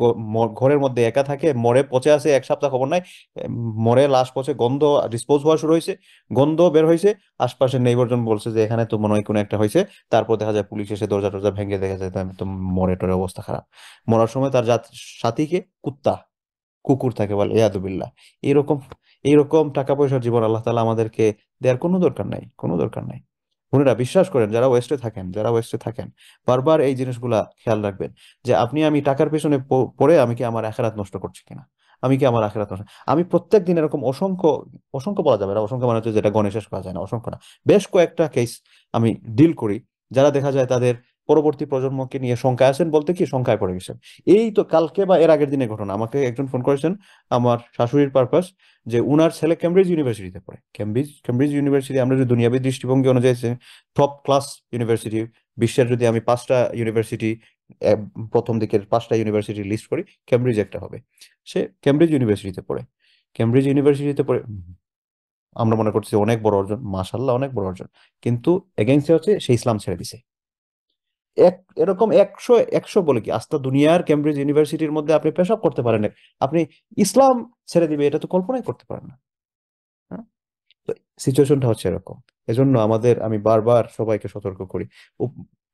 ঘরের মধ্যে একা থাকে, মরে পচে আছে, 1 সপ্তাহ খবর নাই, মরে লাশ পচে গন্ধ ডিসপোজ হওয়া শুরু হয়েছে, গন্ধ বের হয়েছে, আশপাশের নেইবরজন বলছে যে এখানে তো মনে হয় কোনো একটা হয়েছে। তারপর দেখা যায় পুলিশ এসে দরজা টরজা ভেঙে দেখা যায় তো মরে টরে অবস্থা খারাপ। মরার সময় তার সাথীকে কুত্তা কুকুর থাকে বলে, ইয়াদুবিল্লাহ। এইরকম এইরকম টাকা পয়সার জীবন আল্লাহ তাআলা আমাদেরকে দেওয়ার কোনো দরকার নাই, কোনো দরকার নাই। বোনেরা বিশ্বাস করেন, যারা ওয়েস্টে থাকেন বারবার এই জিনিসগুলা খেয়াল রাখবেন যে আমি টাকার পেছনে পড়ে আমি কি আমার আখিরাত নষ্ট করছি কিনা, আমি কি আমার আখিরাত নষ্ট। আমি প্রত্যেক দিন এরকম অসংখ্য, অসংখ্য বলা যাবে না, অসংখ্য মানে হচ্ছে যেটা গণে শেষ করা যায় না, অসংখ্য না, বেশ কয়েকটা কেস আমি ডিল করি, যারা দেখা যায় তাদের পরবর্তী প্রজন্মকে নিয়ে শঙ্কায় আছেন, বলতে কি শঙ্কায় পড়ে গেছেন। এই তো কালকে বা এর আগের দিনের ঘটনা, আমাকে একজন ফোন করেছেন, আমার শাশুড়ির পারপাস, যে উনার ছেলে কেমব্রিজ ইউনিভার্সিটিতে পড়ে। কেমব্রিজ ইউনিভার্সিটি আমরা যদি দুনিয়াবী দৃষ্টিভঙ্গি অনুযায়ী টপ ক্লাস ইউনিভার্সিটি, বিশ্বের যদি আমি 5টা ইউনিভার্সিটি, প্রথম দিকের 5টা ইউনিভার্সিটি লিস্ট করি, কেমব্রিজ একটা হবে। সে কেমব্রিজ ইউনিভার্সিটিতে পড়ে, কেমব্রিজ ইউনিভার্সিটিতে পড়ে আমরা মনে করছি অনেক বড় অর্জন, মাশাল্লাহ অনেক বড় অর্জন, কিন্তু এগেইনস্টে হচ্ছে সে ইসলাম ছেড়ে দিছে। এরকম একশো একশো বলে কি আস্থা দুনিয়ার কেমব্রিজ ইউনিভার্সিটির মধ্যে আপনি পেশাব করতে পারেন না, আপনি ইসলাম ছেড়ে দিবে এটা তো কল্পনাই করতে পারেন না। হ্যাঁ? তো সিচুয়েশনটা হচ্ছে এরকম। এজন্য আমি বারবার সবাইকে সতর্ক করি,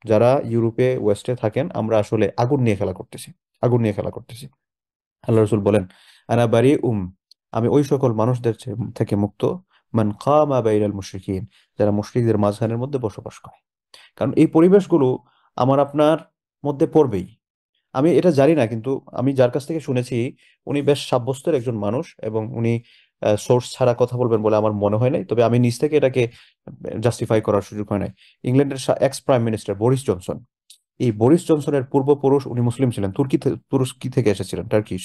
যারা ইউরোপে ওয়েস্টে থাকেন, আমরা আসলে আগুন নিয়ে খেলা করতেছি, আগুন নিয়ে খেলা করতেছি। আল্লাহ রসুল বলেন, আনা বারি আমি ওই সকল মানুষদের থেকে মুক্ত, মান কামা বাইনাল মুশরিকিন, যারা মুশরিকদের মাঝখানের মধ্যে বসবাস করে। কারণ এই পরিবেশগুলো আমার আপনার মধ্যে পড়বেই। আমি এটা জানি না, কিন্তু আমি যার কাছ থেকে শুনেছি উনি বেশ সাব্যস্তের একজন মানুষ, এবং উনি সোর্স ছাড়া কথা বলবেন বলে আমার মনে হয় নাই, তবে আমি নিজ থেকে এটাকে জাস্টিফাই করার সুযোগ হয় নাই। ইংল্যান্ডের x prime minister Boris Johnson, এই বরিস জনসনের পূর্বপুরুষ উনি মুসলিম ছিলেন, তুর্কি থেকে এসেছিলেন, টার্কিশ।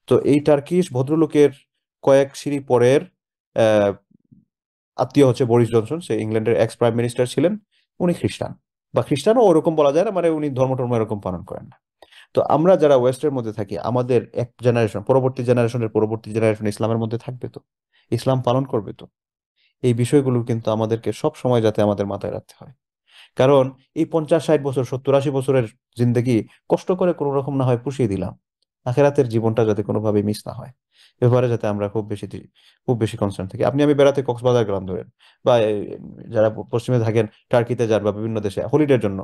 তো এই টার্কিশ ভদ্রলোকের কয়েক সিঁড়ি পরের আহ আত্মীয় হচ্ছে বরিস জনসন, সে ইংল্যান্ডের এক্স প্রাইম মিনিস্টার ছিলেন। উনি খ্রিস্টান, বা খ্রিস্টানও ওরকম বলা যায় না, মানে উনি ধর্ম টর্ম এরকম পালন করেন না। তো আমরা যারা ওয়েস্টের মধ্যে থাকি, আমাদের এক জেনারেশন পরবর্তী জেনারেশন ইসলামের মধ্যে থাকবে তো, ইসলাম পালন করবে তো। এই বিষয়গুলো কিন্তু আমাদেরকে সব সময় যাতে আমাদের মাথায় রাখতে হয়। কারণ এই 50-60 বছর, 70-80 বছরের জিন্দগি কষ্ট করে কোনো রকম না হয় পুষিয়ে দিলাম, আখেরাতের জীবনটা যাতে কোনোভাবে মিস না হয়, এ ব্যাপারে যাতে আমরা খুব বেশি কনসার্ন থাকি। আমি বেড়াতে কক্সবাজার গেলাম ধরেন, বা যারা পশ্চিমে থাকেন টার্কিতে যান বা বিভিন্ন দেশে হলিডের জন্য,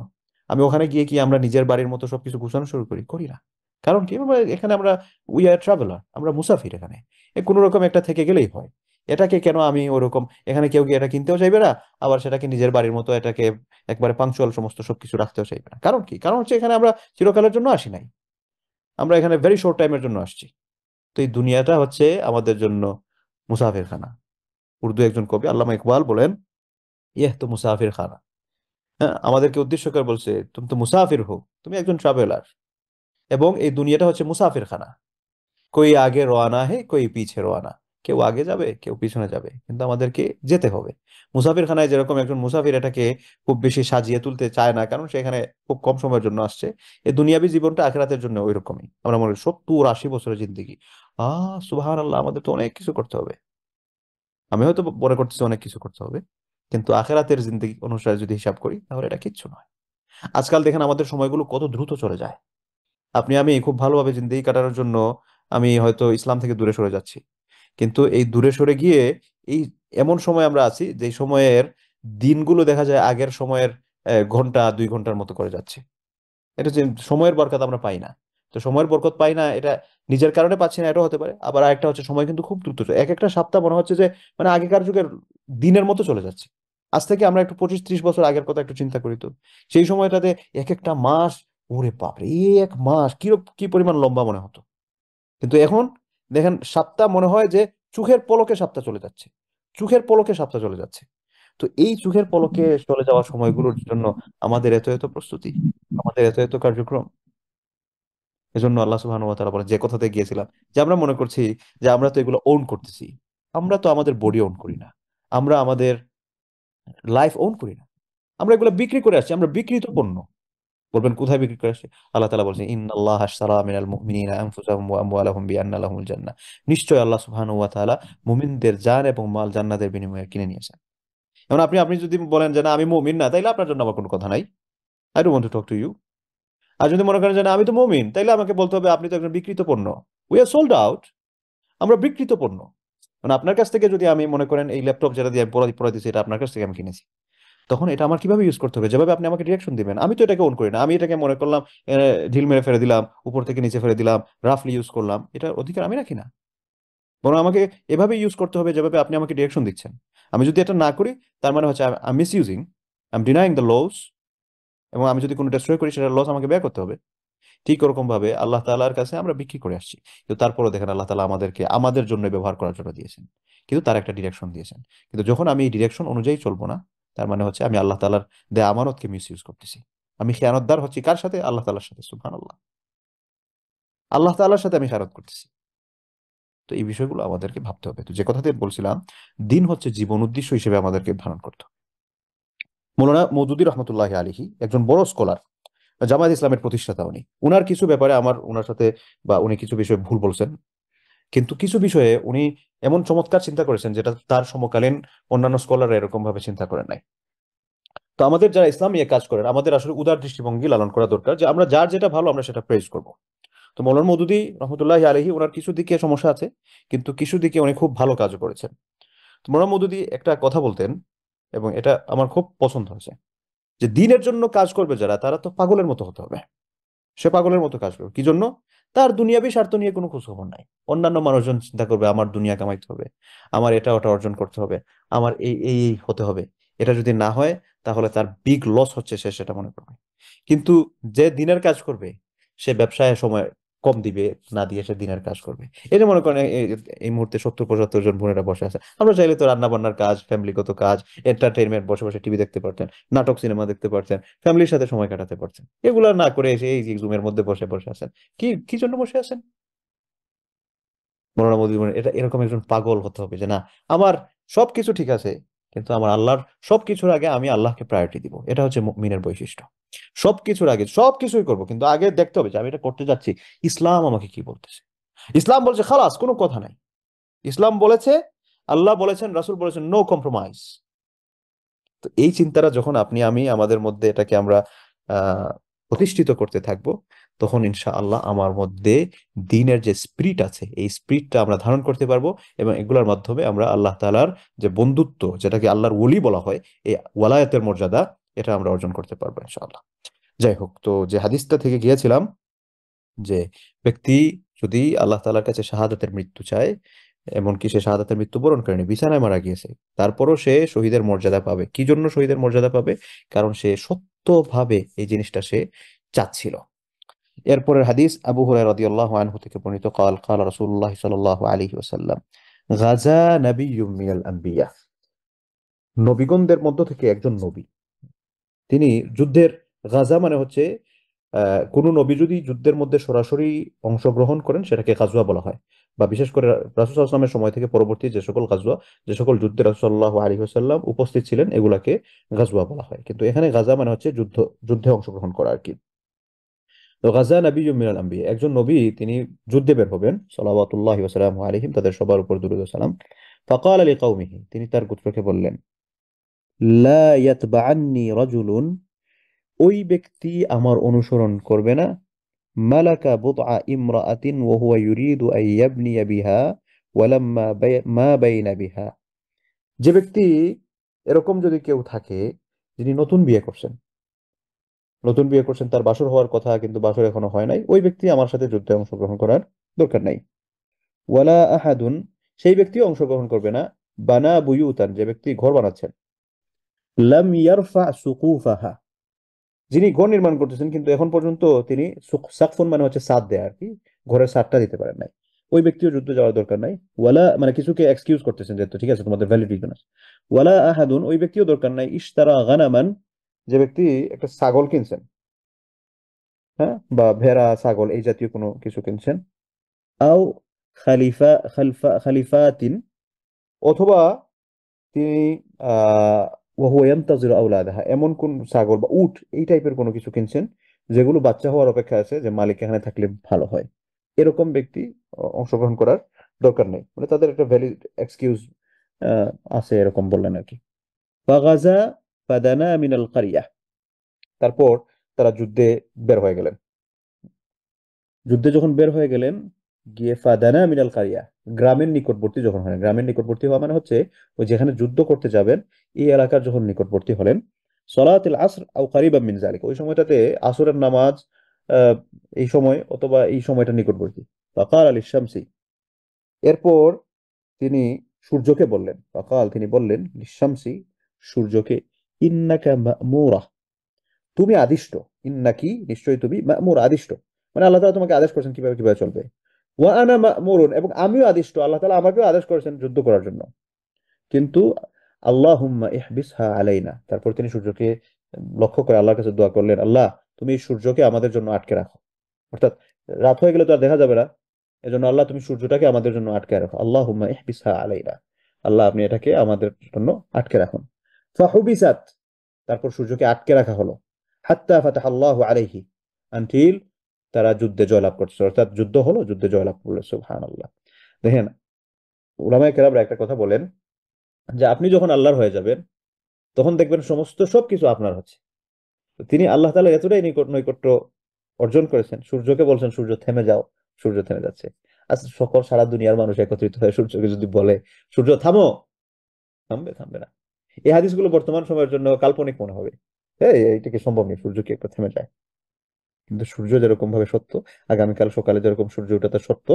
আমি ওখানে গিয়ে কি আমরা নিজের বাড়ির মতো সবকিছু গুছানো শুরু করি না? কারণ কি, এখানে আমরা উই আর ট্রাভেলার, আমরা মুসাফির এখানে, কোনো রকম একটা থেকে গেলেই হয়। এটাকে কেন আমি ওরকম, এখানে কেউ গিয়ে এটা কিনতেও চাইবে না, আবার সেটাকে নিজের বাড়ির মতো এটাকে একবারে পাংচুয়াল সমস্ত সবকিছু রাখতেও চাইবে না। কারণ কি, কারণ হচ্ছে এখানে আমরা চিরকালের জন্য আসি নাই, আমরা এখানে ভেরি শর্ট টাইমের জন্য আসছি। তো এই দুনিয়াটা হচ্ছে আমাদের জন্য মুসাফির খানা। উর্দু একজন কবি আল্লামা ইকবাল বলেন, ইহ তো মুসাফির খানা। হ্যাঁ, আমাদেরকে উদ্দেশ্য করে বলছে, তুমি তো মুসাফির হো, তুমি একজন ট্রাভেলার, এবং এই দুনিয়াটা হচ্ছে মুসাফির খানা। কই আগে রওয়ানা হে কই পিছে রওয়ানা, কেউ আগে যাবে কেউ পিছনে যাবে, কিন্তু আমাদেরকে যেতে হবে। মুসাফিরখানায় যেরকম একজন মুসাফির এটাকে খুব বেশি সাজিয়ে তুলতে চায় না, কারণ সেখানে খুব কম সময়ের জন্য আসছে। এই দুনিয়াবী জীবনটা আখিরাতের জন্য ওই রকমই। আমরা মনে করি 70-80 বছরের জিন্দেগি, সুবহানাল্লাহ, আমাদের তো অনেক কিছু করতে হবে। আমি হয়তো মনে করতেছি অনেক কিছু করতে হবে, কিন্তু আখিরাতের জিন্দেগি অনুসারে যদি হিসাব করি তাহলে এটা কিচ্ছু নয়। আজকাল দেখেন আমাদের সময়গুলো কত দ্রুত চলে যায়। আমি খুব ভালোভাবে জিন্দেগি কাটানোর জন্য আমি হয়তো ইসলাম থেকে দূরে সরে যাচ্ছি, কিন্তু এই দূরে সরে গিয়ে এই এমন সময় আমরা আছি যে সময়ের দিনগুলো দেখা যায় আগের সময়ের ঘন্টা 2 ঘন্টার মতো করে যাচ্ছে। এটা যে সময়ের বরকত আমরা পাই না। তো সময়ের বরকত পাই না, এটা নিজের কারণে পাচ্ছি না, এটা হতে পারে। আবার আরেকটা হচ্ছে সময় কিন্তু খুব দ্রুত এক একটা সপ্তাহ মনে হচ্ছে যে মানে আগেকার যুগের দিনের মতো চলে যাচ্ছে। আজ থেকে আমরা একটু 25-30 বছর আগের কথা একটু চিন্তা করি তো, সেই সময়টাতে এক একটা মাস, ওরে বাপরে, এক মাস কি পরিমাণ লম্বা মনে হতো। কিন্তু এখন দেখেন সপ্তাহ মনে হয় যে চোখের পলকে সপ্তাহ চলে যাচ্ছে, চোখের পলকে সপ্তাহ চলে যাচ্ছে। তো এই চোখের পলকে চলে যাওয়া সময়গুলোর জন্য আমাদের এত এত প্রস্তুতি, আমাদের এত এত কার্যক্রম। এজন্য আল্লাহ সুবহানাহু ওয়া তাআলা বলেন, যে কথাতে গিয়েছিলাম, যে আমরা মনে করছি যে আমরা তো এগুলো ওন করতেছি, আমরা তো আমাদের বডি ওন করি না, আমরা আমাদের লাইফ ওন করি না, আমরা এগুলো বিক্রি করে আসছি, আমরা বিক্রিত পণ্য। বলবেন কোথায় বিক্রি করে আসছে? আল্লাহ তাআলা বলছেন, ইন্নাল্লাহ আশতারা মিনাল মুমিনিনা আনফুসাহুম ওয়া আমওয়ালাহুম বিআন্না লাহুমুল জান্নাহ। নিশ্চয় আল্লাহ সুবহানাহু ওয়া তাআলা মুমিনদের জান এবং মাল জান্নাতের বিনিময়ে কিনে নিয়েছেন। এখন আপনি আপনি যদি বলেন যে না আমি মুমিন না, তাইলে আপনার জন্য আমার কোনো কথা নাই, I don't want to talk to you. আর যদি মনে করেন যে না আমি তো মুমিন, তাইলে আমাকে বলতে হবে আপনি তো একজন বিকৃত পণ্য, উই আর সোল্ড আউট, আমরা বিকৃত পণ্য। মানে আপনার কাছ থেকে যদি আমি মনে করেন এই ল্যাপটপ যেটা দিয়ে আমি পড়া দিচ্ছি, এটা আপনার কাছ থেকে আমি কিনেছি, তখন এটা আমার কিভাবে ইউজ করতে হবে, যেভাবে আপনি আমাকে ডিরেকশন দিবেন। আমি তো এটাকে অন করি না, আমি এটাকে মনে করলাম ঢিল মেরে ফেলে দিলাম, উপর থেকে নিচে ফেলে দিলাম, রাফলি ইউজ করলাম, এটার অধিকার আমি রাখি না। বরং আমাকে এভাবে ইউজ করতে হবে যেভাবে আপনি আমাকে ডিরেকশন দিচ্ছেন। আমি যদি এটা না করি, তার মানে হচ্ছে I miss using, I am denying the loss, এবং আমি যদি কোনো ডেস্ট্রয় করি সেটা লস আমাকে ব্যয় করতে হবে। ঠিক ওরকম ভাবে আল্লাহ তাআলার কাছে আমরা বিক্রি করে আসছি, কিন্তু তারপরে দেখেন আল্লাহ তাআলা আমাদেরকে আমাদের জন্য ব্যবহার করার জন্য দিয়েছেন, কিন্তু তার একটা ডিরেকশন দিয়েছেন। কিন্তু যখন আমি এই ডিরেকশন অনুযায়ী চলবো না, তার মানে হচ্ছে আমি আল্লাহ তাআলার দেয়া আমানতকে মিস ইউজ করতেছি। আমি খেয়ানতদার হচ্ছি কার সাথে? আল্লাহ তাআলার সাথে। সুবহানাল্লাহ, আল্লাহ তাআলার সাথে আমি খেয়ানত করতেছি। তো এই বিষয়গুলো আমাদেরকে ভাবতে হবে। তো যে কথাতে বলছিলাম, দিন হচ্ছে জীবন উদ্দেশ্য হিসেবে আমাদেরকে ধারণ করতে হবে। মৌলানা মওদুদী রহমতুল্লাহ আলাইহি একজন বড় স্কলার, জামায়াত ইসলামের প্রতিষ্ঠাতা উনি। উনার কিছু ব্যাপারে আমার উনার সাথে, বা উনি কিছু বিষয়ে ভুল বলছেন, কিন্তু কিছু বিষয়ে উনি এমন চমৎকার চিন্তা করেছেন যেটা তার সমকালীন অন্যান্য স্কলাররা এরকম ভাবে চিন্তা করেন নাই। তো আমাদের যারা ইসলাম নিয়ে কাজ করেন, আমাদের আসলে উদার দৃষ্টিভঙ্গি লালন করা দরকার, যে আমরা যার যেটা ভালো আমরা সেটা প্রেজ করব। তো মৌলানা মওদুদী রহমতুল্লাহ আলাইহি ওনার কিছু দিকে সমস্যা আছে, কিন্তু কিছু দিকে উনি খুব ভালো কাজও করেছেন। তো মৌলানা মওদুদী একটা কথা বলতেন, এবং এটা আমার খুব পছন্দ হয়েছে, যে দিনের জন্য কাজ করবে যারা, তারা তো পাগলের মতো হতে হবে। সে পাগলের মতো কাজ করবে কি জন্য? তার দুনিয়াবী স্বার্থ নিয়ে কোনো খোঁজ খবর নাই। অন্যান্য মানুষজন চিন্তা করবে আমার দুনিয়া কামাইতে হবে, আমার এটা ওটা অর্জন করতে হবে, আমার এই এই এই হতে হবে। এটা যদি না হয়, তাহলে তার বিগ লস হচ্ছে, সে সেটা মনে করবে। কিন্তু যে দিনের কাজ করবে, সে ব্যবসায় সময় কম দিবে, না দিয়ে সে দিনের কাজ করবে। এই যে মনে করেন এই মুহূর্তে 70-75 জন বোনেরা বসে আছে, আমরা চাইলে তো রান্না বান্নার কাজ, ফ্যামিলিগত কাজ, এন্টারটেইনমেন্ট, বসে বসে টিভি দেখতে পারতেন, নাটক সিনেমা দেখতে পারতেন, ফ্যামিলির সাথে সময় কাটাতে পারছেন। এগুলা না করে এসে এই যে জুমের মধ্যে বসে বসে আছেন, কি কি জন্য বসে আছেন? মৌলানা মওদুদী বলেন এটা এরকম একজন পাগল হতে হবে যে না, আমার সবকিছু ঠিক আছে, কিন্তু আমার আল্লাহর সবকিছুর আগে আমি আল্লাহকে প্রায়োরিটি দিব। এটা হচ্ছে মুমিনের বৈশিষ্ট্য। সবকিছুর আগে সবকিছুই করব, কিন্তু আগে দেখতে হবে যে আমি এটা করতে যাচ্ছি, ইসলাম আমাকে কি বলতেছে। ইসলাম বলছে খালাস, কোনো কথা নাই। ইসলাম বলেছে, আল্লাহ বলেছেন, রাসূল বলেছেন, নো কম্প্রোমাইজ। তো এই চিন্তাটা যখন আপনি আমি আমাদের মধ্যে এটাকে আমরা আহ প্রতিষ্ঠিত করতে থাকবো, তখন ইনশাআল্লাহ আমার মধ্যে দ্বীনের যে স্পিরিট আছে, এই স্পিরিটটা আমরা ধারণ করতে পারবো, এবং এগুলোর মাধ্যমে আমরা আল্লাহ তাআলার যে বন্ধুত্ব, যেটাকে আল্লাহর ওলি বলা হয়, এই ওয়ালায়াতের মর্যাদা, এটা আমরা অর্জন করতে পারবো ইনশাআল্লাহ। যাই হোক, তো যে হাদিসটা থেকে গিয়েছিলাম, যে ব্যক্তি যদি আল্লাহ তাআলার কাছে শাহাদাতের মৃত্যু চায়, এমনকি সে শাহাদাতের মৃত্যু বরণ করেনি, বিছানায় মারা গিয়েছে, তারপরও সে শহীদের মর্যাদা পাবে। কি জন্য শহীদের মর্যাদা পাবে? কারণ সে সত্যভাবে এই জিনিসটা সে চাচ্ছিল। এরপরের হাদিস আবু হুরায়রা রাদিয়াল্লাহু আনহু থেকে বর্ণিত, قال قال রাসূলুল্লাহ সাল্লাল্লাহু আলাইহি ওয়াসাল্লাম, গাজা নাবিয়্যুম মিনাল আম্বিয়া, নবীগণদের মধ্য থেকে একজন নবী, তিনি যুদ্ধের, গাজা মানে হচ্ছে কোন নবী যদি যুদ্ধের মধ্যে সরাসরি অংশগ্রহণ করেন, সেটাকে গাজওয়া বলা হয়। বা বিশেষ করে রাসূল সাল্লাল্লাহু আলাইহি ওয়াসাল্লামের সময় থেকে পরবর্তী যে সকল গাজওয়া, যে সকল যুদ্ধে রাসূল সাল্লাল্লাহু আলাইহি ওয়াসাল্লাম উপস্থিত ছিলেন, এগুলাকে গাজওয়া বলা হয়। কিন্তু এখানে গাজা মানে হচ্ছে যুদ্ধে অংশগ্রহণ করা আর কি। তো গাজা নাবিয়্যুম মিনাল আম্বিয়া, একজন নবী তিনি যুদ্ধে বের হবেন, সাল্লাল্লাহু ওয়া সাল্লামু আলাইহিম, তাদের সবার উপর দুরূদ ও সালাম। ফাকালা লিকাওমিহি, তিনি তার গোত্রকে বললেন, লা ইয়াতবাআন্নি রাজুলুন, ওই ব্যক্তি আমার অনুসরণ করবে না, মালাকা বুদআ ইমরাআতিন ওয়া হুয়া ইউরিদু আন ইয়াবনিয়া বিহা ওয়ালাম্মা মা বাইনা বিহা। যে ব্যক্তি, এরকম যদি কেউ থাকে, যিনি নতুন বিয়ে করছেন, তার বাসর হওয়ার কথা, কিন্তু বাসর এখনো হয় নাই, ওই ব্যক্তি আমার সাথে যুদ্ধে অংশগ্রহণ করার দরকার নাই। ওয়ালা আহাদুন, সেই ব্যক্তিও অংশগ্রহণ করবে না, বানা বুয়ুতান, যে ব্যক্তি ঘর বানাচ্ছেন, লাম ইয়ারফা সুকুফাহা, যিনি ঘর নির্মাণ করতেছেন কিন্তু এখন পর্যন্ত তিনি সাকফুন মানে হচ্ছে ছাদ দেয়া আর কি, ঘরের ছাদটা দিতে পারেন নাই, ওই ব্যক্তিও যুদ্ধে যাওয়ার দরকার নাই। ওয়ালা মানে কিছুকে এক্সকিউজ করতেছেন যে তো ঠিক আছে, তোমাদের ভ্যালিড রিজন আছে। ওয়ালা আহাদুন, ওই ব্যক্তিও দরকার নাই, ইশতারা গানামান, যে ব্যক্তি একটা ছাগল কিনছেন, হ্যাঁ, বা ভেড়া ছাগল এই জাতীয় কোনো কিছু কিনছেন, আও খালিফাতিন, অথবা তিনি আহ ওয়াহুয়া ইয়ান্তাজিরু আওলাদাহা, এমন কোন ছাগল বা উট এই টাইপের কোনো কিছু কিনছেন, যেগুলো বাচ্চা হওয়ার অপেক্ষা আছে, যে মালিক এখানে থাকলে ভালো হয়। এরকম ব্যক্তি অংশগ্রহণ করার দরকার নেই, মানে তাদের একটা ভ্যালিড এক্সকিউজ আছে, এরকম বললেন আর কি। ফাগাজা ফাদানা মিনাল কারিয়া, তারপর তারা যুদ্ধে বের হয়ে গেলেন। যুদ্ধে যখন বের হয়ে গেলেন, গিয়ে ফাদানা মিনাল কারিয়া, গ্রামের নিকটবর্তী যখন হলেন, গ্রামের নিকটবর্তী হওয়া মানে হচ্ছে ওই যেখানে যুদ্ধ করতে যাবেন এই এলাকার যখন নিকটবর্তী হলেন, সলাতুল আসর আও কারিবাম মিন যালিক, ওই সময়টাতে আসরের নামাজ আহ, এই সময় অথবা এই সময়টা নিকটবর্তী। ফাকাল আলী শামসি, এরপর তিনি সূর্যকে বললেন, ফাকাল তিনি বললেন লিশামসি, সূর্যকে, ইন্নাকা মা'মুরা, তুমি আদিষ্ট, ইন্নাকি নিশ্চয়ই তুমি, মা'মুর আদিষ্ট, মানে আল্লাহ তাআলা তোমাকে আদেশ করেছেন কিভাবে কিভাবে চলবে। ওয়া আনা মা'মুরুন, এবং আমিও আদিষ্ট, আল্লাহ তাআলা আমাকেও আদেশ করেছেন যুদ্ধ করার জন্য। কিন্তু আল্লাহুম্মা ইহবিসহা আলাইনা, তারপর তিনি সূর্যকে লক্ষ্য করে আল্লাহর কাছে দোয়া করলেন, আল্লাহ তুমি এই সূর্যকে আমাদের জন্য আটকে রাখো, অর্থাৎ রাত হয়ে গেলে তো আর দেখা যাবে না, এজন্য আল্লাহ তুমি সূর্যটাকে আমাদের জন্য আটকে রাখো, আল্লাহুম্মা ইহবিসহা আলাইনা, আল্লাহ আপনি এটাকে আমাদের জন্য আটকে রাখুন। ফাহুবিসাত, তারপর সূর্যকে আটকে রাখা হলো, হাত্তা ফাতাহাল্লাহু আলাইহি, আনটিল তারা যুদ্ধে জয়লাভ করছে, অর্থাৎ যুদ্ধ হলো, যুদ্ধে জয়লাভ করলো। সুবহানাল্লাহ। দেখেন, উলামায়ে কেরামরা একটা কথা বলেন যে আপনি যখন আল্লাহর হয়ে যাবেন তখন দেখবেন সমস্ত সবকিছু আপনার হচ্ছে। তো তিনি আল্লাহ তাআলা এতটাই নৈকট্য অর্জন করেছেন, সূর্যকে বলছেন সূর্য থেমে যাও, সূর্য থেমে যাচ্ছে। আচ্ছা, সকল সারা দুনিয়ার মানুষ একত্রিত হয়ে সূর্যকে যদি বলে সূর্য থামো, থামবে? থামবে না। এই হাদিসগুলো বর্তমান সময়ের জন্য কাল্পনিক মনে হবে, হ্যাঁ এটা কি সম্ভব নেই সূর্য কি একটা থেমে যায়। কিন্তু সূর্য যেরকম ভাবে সত্য, আগামীকাল সকালে যেরকম সূর্য ওঠাটা সত্য,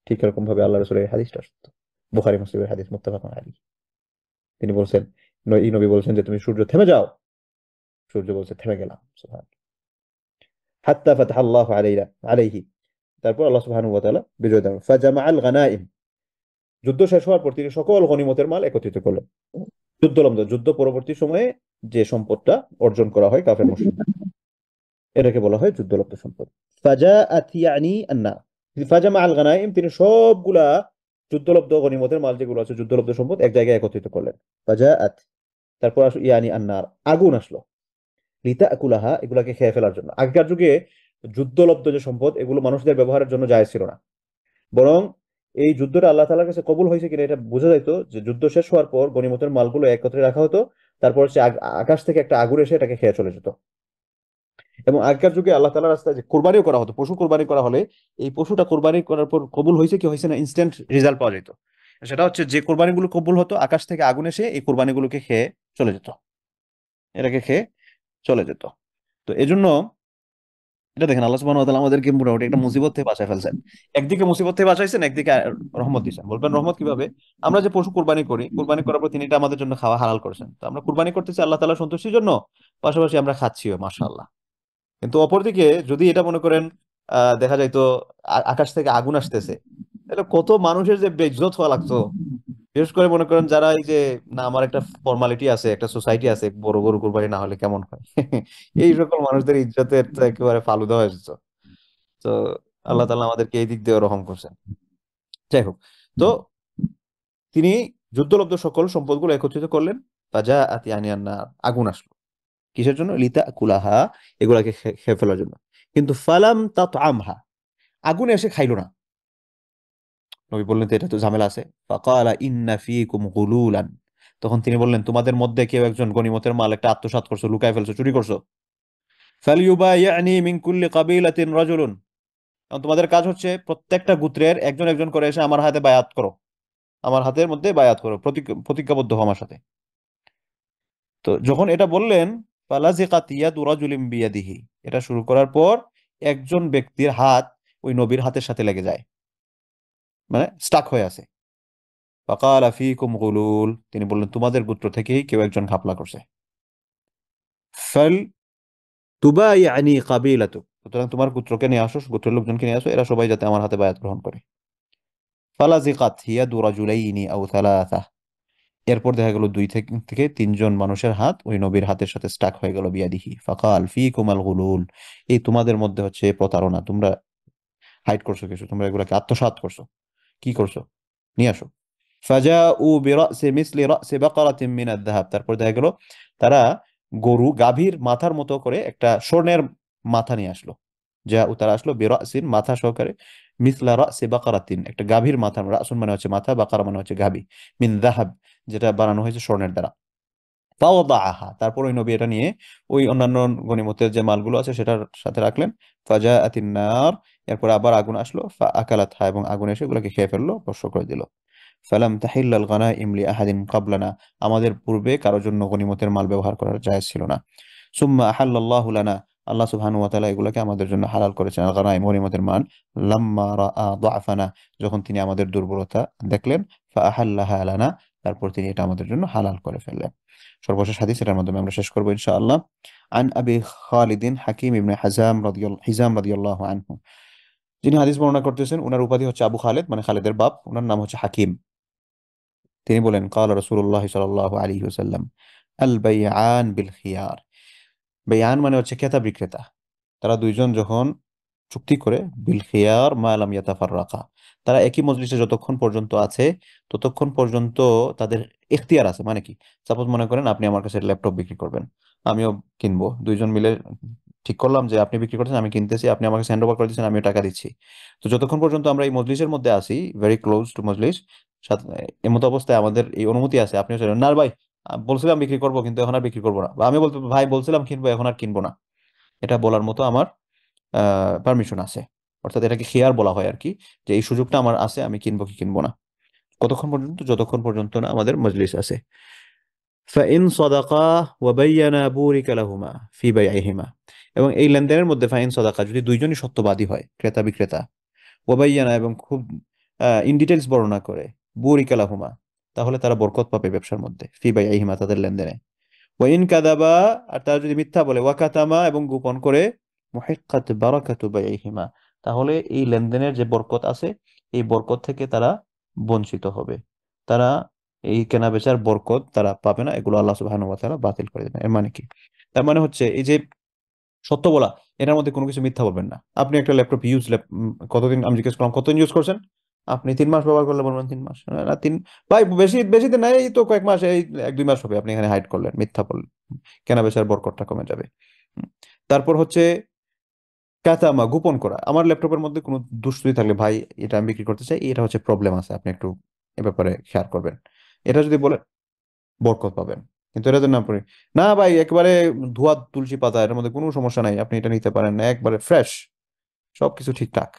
ঠিক এরকম ভাবে আল্লাহ রাসূলের হাদিসটা সত্য। বুখারী মুসলিমের হাদিস, মুত্তাফাকুন আলাইহি। তিনি বলছেন, এই নবী বলছেন যে তুমি সূর্য থেমে যাও, সূর্য বলছে থেমে গেলাম। সুবহানাল্লাহ। হাত্তা ফাতাহাল্লাহু আলাইহি, তারপর আল্লাহ সুবহানাহু ওয়া তাআলা বিজয় দান। ফাজামাআল গানাইম, যুদ্ধ শেষ হওয়ার পর তিনি সকল গনিমতের মাল একত্রিত করলেন। যুদ্ধলব্ধ, যুদ্ধ পরবর্তী সময়ে যে সম্পদটা অর্জন করা হয় কাফের মুশরিকদের, এটাকে বলা হয় যুদ্ধলব্ধ সম্পদ। ফাজাআত ইয়ানি আন্না, ফাজামা আল গানাইম, তিনি সবগুলা যুদ্ধলব্ধ গনিমতের মাল যেগুলো আছে যুদ্ধলব্ধ সম্পদ এক জায়গায় একত্রিত করলেন। ফাজাআত, তারপর আসলো ইয়ানি আন্নার, আগুন আসলো, লিতাকুলাহা, এগুলাকে খেয়ে ফেলার জন্য। আগেকার যুগে যুদ্ধলব্ধ যে সম্পদ এগুলো মানুষদের ব্যবহারের জন্য জায়েজ ছিল না, বরং এই যুদ্ধটা আল্লাহ তাআলার কাছে কবুল হয়েছে কিনা এটা বোঝা যাইতো যে যুদ্ধ শেষ হওয়ার পর গনিমতের মালগুলো একত্রে রাখা হতো, তারপর সে আকাশ থেকে একটা আগুন এসে এটাকে খেয়ে চলে যেত। এবং আগেকার যুগে আল্লাহ তাআলার রাস্তায় যে কোরবানিও করা হতো, পশু কোরবানি করা হলে এই পশুটা কোরবানি করার পর কবুল হয়েছে কি হয়েছে না ইনস্ট্যান্ট রেজাল্ট পাওয়া যেত। সেটা হচ্ছে যে কোরবানিগুলো কবুল হতো আকাশ থেকে আগুন এসে এই কোরবানিগুলোকে খেয়ে চলে যেত, এটাকে খেয়ে চলে যেত। তো এজন্য এটা দেখেন আল্লাহ সুবহানাহু ওয়া তাআলা আমাদেরকে মোটামুটি একটা মুসিবত থেকে বাঁচায় ফেলছেন। একদিকে মুসিবত থেকে বাঁচাইছেন, একদিকে রহমত দিয়েছেন। বলবেন রহমত কিভাবে? আমরা যে পশু কুরবানি করি, কুরবানি করার পর তিনি এটা আমাদের জন্য খাওয়া হালাল করেছেন, তো আমরা কুরবানি করতেছি আল্লাহ তাআলার সন্তুষ্টির জন্য, পাশাপাশি আমরা খাচ্ছিও, মাশাআল্লাহ। কিন্তু অপরদিকে যদি এটা মনে করেন দেখা যায় তো আকাশ থেকে আগুন আসতেছে, তাহলে কত মানুষের যে বেইজ্জত হওয়া লাগতো। বিশেষ করে মনে করেন যারা এই যে, না আমার একটা ফর্মালিটি আছে, একটা সোসাইটি আছে, বড় গরু কুরবানি না হলে কেমন হয়, এই সকল মানুষদের ইজ্জতের তো একেবারে ফালুদা হয়ে যেত। তো আল্লাহ তাআলা আমাদেরকে এই দিক দিয়ে রহম করছেন। যাই হোক, তো তিনি যুদ্ধলব্ধ সকল সম্পদগুলো একত্রিত করলেন। ফাজা আতি আনিয়ান নার, আগুন আসলো, কিসের জন্য? লিতা কুলাহা, এগুলাকে খেয়ে ফেলার জন্য। কিন্তু ফালাম তাতআমহা, আগুন এসে খাইলো না। নবী বললেন তো এটা তো ঝামেলা আছে। ফাকালা ইন্না ফীকুম গুলুলান, তখন তিনি বললেন তোমাদের মধ্যে কেউ একজন গনিমতের মাল একটা আত্মসাৎ করছো, লুকায় ফেলছো, চুরি করছো। ফালইউবাইয়ানি মিন কুল্লি কাবিলাতিন রাজুলুন, এখন তোমাদের কাজ হচ্ছে প্রত্যেকটা গোত্রের একজন একজন করে এসে আমার হাতে বায়াত করো, আমার হাতের মধ্যে বায়াত করো, প্রতিজ্ঞাবদ্ধ হও আমার সাথে। তো যখন এটা বললেন, ফালাজিকাত ইয়াদু রাজুলিন বিয়াদিহি, এটা শুরু করার পর একজন ব্যক্তির হাত ওই নবীর হাতের সাথে লেগে যায়, মানে স্টাক হয়ে আছে। ফাকালা ফীকুম গুলুল, তিনি বললেন তোমাদের গোত্র থেকেই কেউ একজন ঘাপলা করছে। ফাল তুবাইয়ানি কাবিলাতুক, সুতরাং তোমার গোত্রকে নিয়ে আসো, গোত্রের লোকজনকে নিয়ে আসো, এরা সবাই যাতে আমার হাতে বায়াত গ্রহণ করে। ফালাজিকাত ইয়াদু রাজুলাইনি আও থালাথা, এরপর দেখা গেল দুই থেকে তিনজন মানুষের হাত ওই নবীর হাতের সাথে স্টাক হয়ে গেল। বিয়াদিহি ফাকাল ফীকুমাল গুলুল, এই তোমাদের মধ্যে হচ্ছে প্রতারণা, তোমরা হাইড করছো কিছু, তোমরা এগুলাকে আত্মসাৎ করছো, কি করছো, নিয়ে আসো। ফাজাউ বিরাসি মিসলি রাসি বাকারাতিন মিনাদ যাহাব, তারপর দেখা গেল তারা গরু গাভীর মাথার মতো করে একটা স্বর্ণের মাথা নিয়ে আসলো। তারা আসলো বিরাসিন, মাথা সহকারে, মিসলা রাসি বাকারাতিন, একটা গাভীর মাথা, রাসুন মানে হচ্ছে মাথা, বাকারা মানে হচ্ছে গাভী, মিন যাহাব, যেটা বানানো হয়েছে স্বর্ণের দ্বারা। ফাওয়াদাআহা, তারপর ওই নবী এটা নিয়ে ওই অন্যান্য গনিমতের যে মালগুলো আছে সেটার সাথে রাখলেন। ফাজাআতিন নার, এরপর আবার আগুন আসলো, ফাআকালাতহা, এবং আগুন এসে এগুলোকে খেয়ে ফেললো, ভস্ম করে দিল। ফালাম তাহিল্লাল গানাইম লিআহাদিন ক্বাবলানা, আমাদের পূর্বে কারোর জন্য গনিমতের মাল ব্যবহার করার জায়েজ ছিল না। সুম্মা আহাল্লাল্লাহু লানা, আল্লাহ সুবহানাহু ওয়া তাআলা এগুলোকে আমাদের জন্য হালাল করেছেন, আল গানাইম গনিমতের মাল। লাম্মা রাআ দুআফানা, যখন তিনি আমাদের দুর্বলতা দেখলেন, ফাআহাল্লাহা লানা, তারপর তিনি এটা আমাদের জন্য হালাল করে ফেললেন। সর্বশেষ হাদিস, এটার মাধ্যমে আমরা শেষ করবো ইনশাআল্লাহ। আন আবি খালিদিন হাকিম ইবনে হিজাম রাদিয়াল্লাহু আনহু, যিনি হাদিস বর্ণনা করতেছেন ওনার উপাধি হচ্ছে আবু খালেদ, মানে খালেদের বাপ, ওনার নাম হচ্ছে হাকিম। তিনি বলেন, ক্বালা রাসূলুল্লাহ সাল্লাল্লাহু আলাইহি ওয়াসাল্লাম, আল বাইআন বিল খিয়ার। বেয়ান মানে হচ্ছে ক্রেতা বিক্রেতা, তারা দুইজন যখন চুক্তি করে, বিল খিয়ার মা লাম ইয়াতাফাররাকা, তারা একই মজলিসে যতক্ষণ পর্যন্ত আছে ততক্ষণ পর্যন্ত তাদের ইখতিয়ার আছে। মানে কি, সাপোজ মনে করেন আপনি আমার কাছে ল্যাপটপ বিক্রি করবেন, আমিও কিনবো, দুইজন মিলে ঠিক করলাম যে আপনি বিক্রি করছেন, আমি কিনতেছি, আপনি আমাকে হ্যান্ড ওভার করে দিচ্ছেন, আমিও টাকা দিচ্ছি। তো যতক্ষণ পর্যন্ত আমরা এই মজলিসের মধ্যে আছি, ভেরি ক্লোজ টু মজলিস, এমতো অবস্থায় আমাদের এই অনুমতি আছে, আপনি হচ্ছে না ভাই, বলছিলাম বিক্রি করবো কিন্তু এখন আর বিক্রি করবো না, বা আমি বলতে ভাই বলছিলাম কিনবো এখন আর কিনবো না, এটা বলার মতো আমার পারমিশন আছে। অর্থাৎ এটাকে খিয়ার বলা হয় আর কি, যে এই সুযোগটা আমার আছে, আমি কিনবো কি কিনবো না। কতক্ষণ পর্যন্ত, যতক্ষণ পর্যন্ত না আমাদের মজলিস আছে। ফাইন সাদাকা ওয়া বায়্যানা বুরিকা লাহুমা ফি বাইইহিমা, এবং এই লেনদেনের মধ্যে ফাইন সাদাকা, যদি দুইজনই সত্যবাদী হয়, ক্রেতা বিক্রেতা, ওয়া বায়্যানা, এবং খুব ইন ডিটেইলস বর্ণনা করে, বুরিকা লাহুমা, তাহলে তারা বরকত পাবে ব্যবসার মধ্যে, ফি বাইইহিমা, তাদের লেনদেনে। ওয়াইন কাদাবা, আর তারা যদি মিথ্যা বলে, ওয়াকাতামা, এবং গোপন করে, মুহিক্কাত বারাকাতু বাইহিমা, তাহলে এই লেনদেনের যে বরকত আছে এই বরকত থেকে তারা বঞ্চিত হবে, তারা এই কেনা বেচার বরকত তারা পাবে না, এগুলো আল্লাহ সুবহানাহু ওয়া তাআলা বাতিল করে দেবেন। এর মানে কি, তার মানে হচ্ছে এই যে সত্য বলা, এটার মধ্যে কোনো কিছু মিথ্যা বলবেন না। আপনি একটা ল্যাপটপ কতদিন, আমি জিজ্ঞেস করলাম কতদিন ইউজ করছেন, আপনি 3 মাস ব্যবহার করলে বলবেন 3 মাস, না তিন, ভাই বেশি বেশি দিন নাই, এই তো কয়েক মাস, এই 1-2 মাস হবে, আপনি এখানে হাইড করলেন, মিথ্যা বললেন, কেনা বেচার বরকতটা কমে যাবে। হুম। তারপর হচ্ছে কাতামা, গোপন করা, আমার ল্যাপটপের মধ্যে কোনো দুষ্টি থাকলে, ভাই এটা আমি বিক্রি করতে চাই, এটা হচ্ছে প্রবলেম আছে, আপনি একটু এ ব্যাপারে খেয়াল করবেন, এটা যদি বলে বরকত পাবেন। কিন্তু এটা যদি না পড়ি, না ভাই একেবারে ধোয়া তুলসী পাতা, এর মধ্যে কোনো সমস্যা নাই, আপনি এটা নিতে পারেন, একবারে ফ্রেশ, সবকিছু ঠিকঠাক,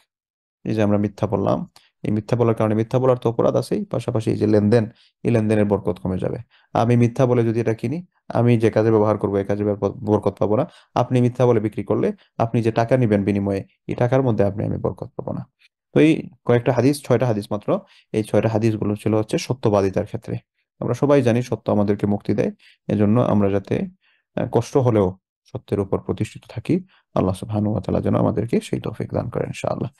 এই যে আমরা মিথ্যা বললাম, এই মিথ্যা বলার কারণে, মিথ্যা বলার তো অপরাধ আছেই, পাশাপাশি এই যে লেনদেন, এই লেনদেনের বরকত কমে যাবে। আমি মিথ্যা বলে যদি এটা কিনি, আমি যে কাজে ব্যবহার করবো এই কাজে বরকত পাবো না। আপনি মিথ্যা বলে বিক্রি করলে, আপনি যে টাকা নিবেন বিনিময়ে, এই টাকার মধ্যে আমি বরকত পাবো না। তো এই কয়েকটা হাদিস, 6টা হাদিস মাত্র, এই 6টা হাদিসগুলো ছিল হচ্ছে সত্যবাদিতার ক্ষেত্রে। আমরা সবাই জানি সত্য আমাদেরকে মুক্তি দেয়, এজন্য আমরা যাতে কষ্ট হলেও সত্যের উপর প্রতিষ্ঠিত থাকি, আল্লাহ সুবহানাহু ওয়া তাআলা যেন আমাদেরকে সেই তৌফিক দান করেন ইনশাআল্লাহ।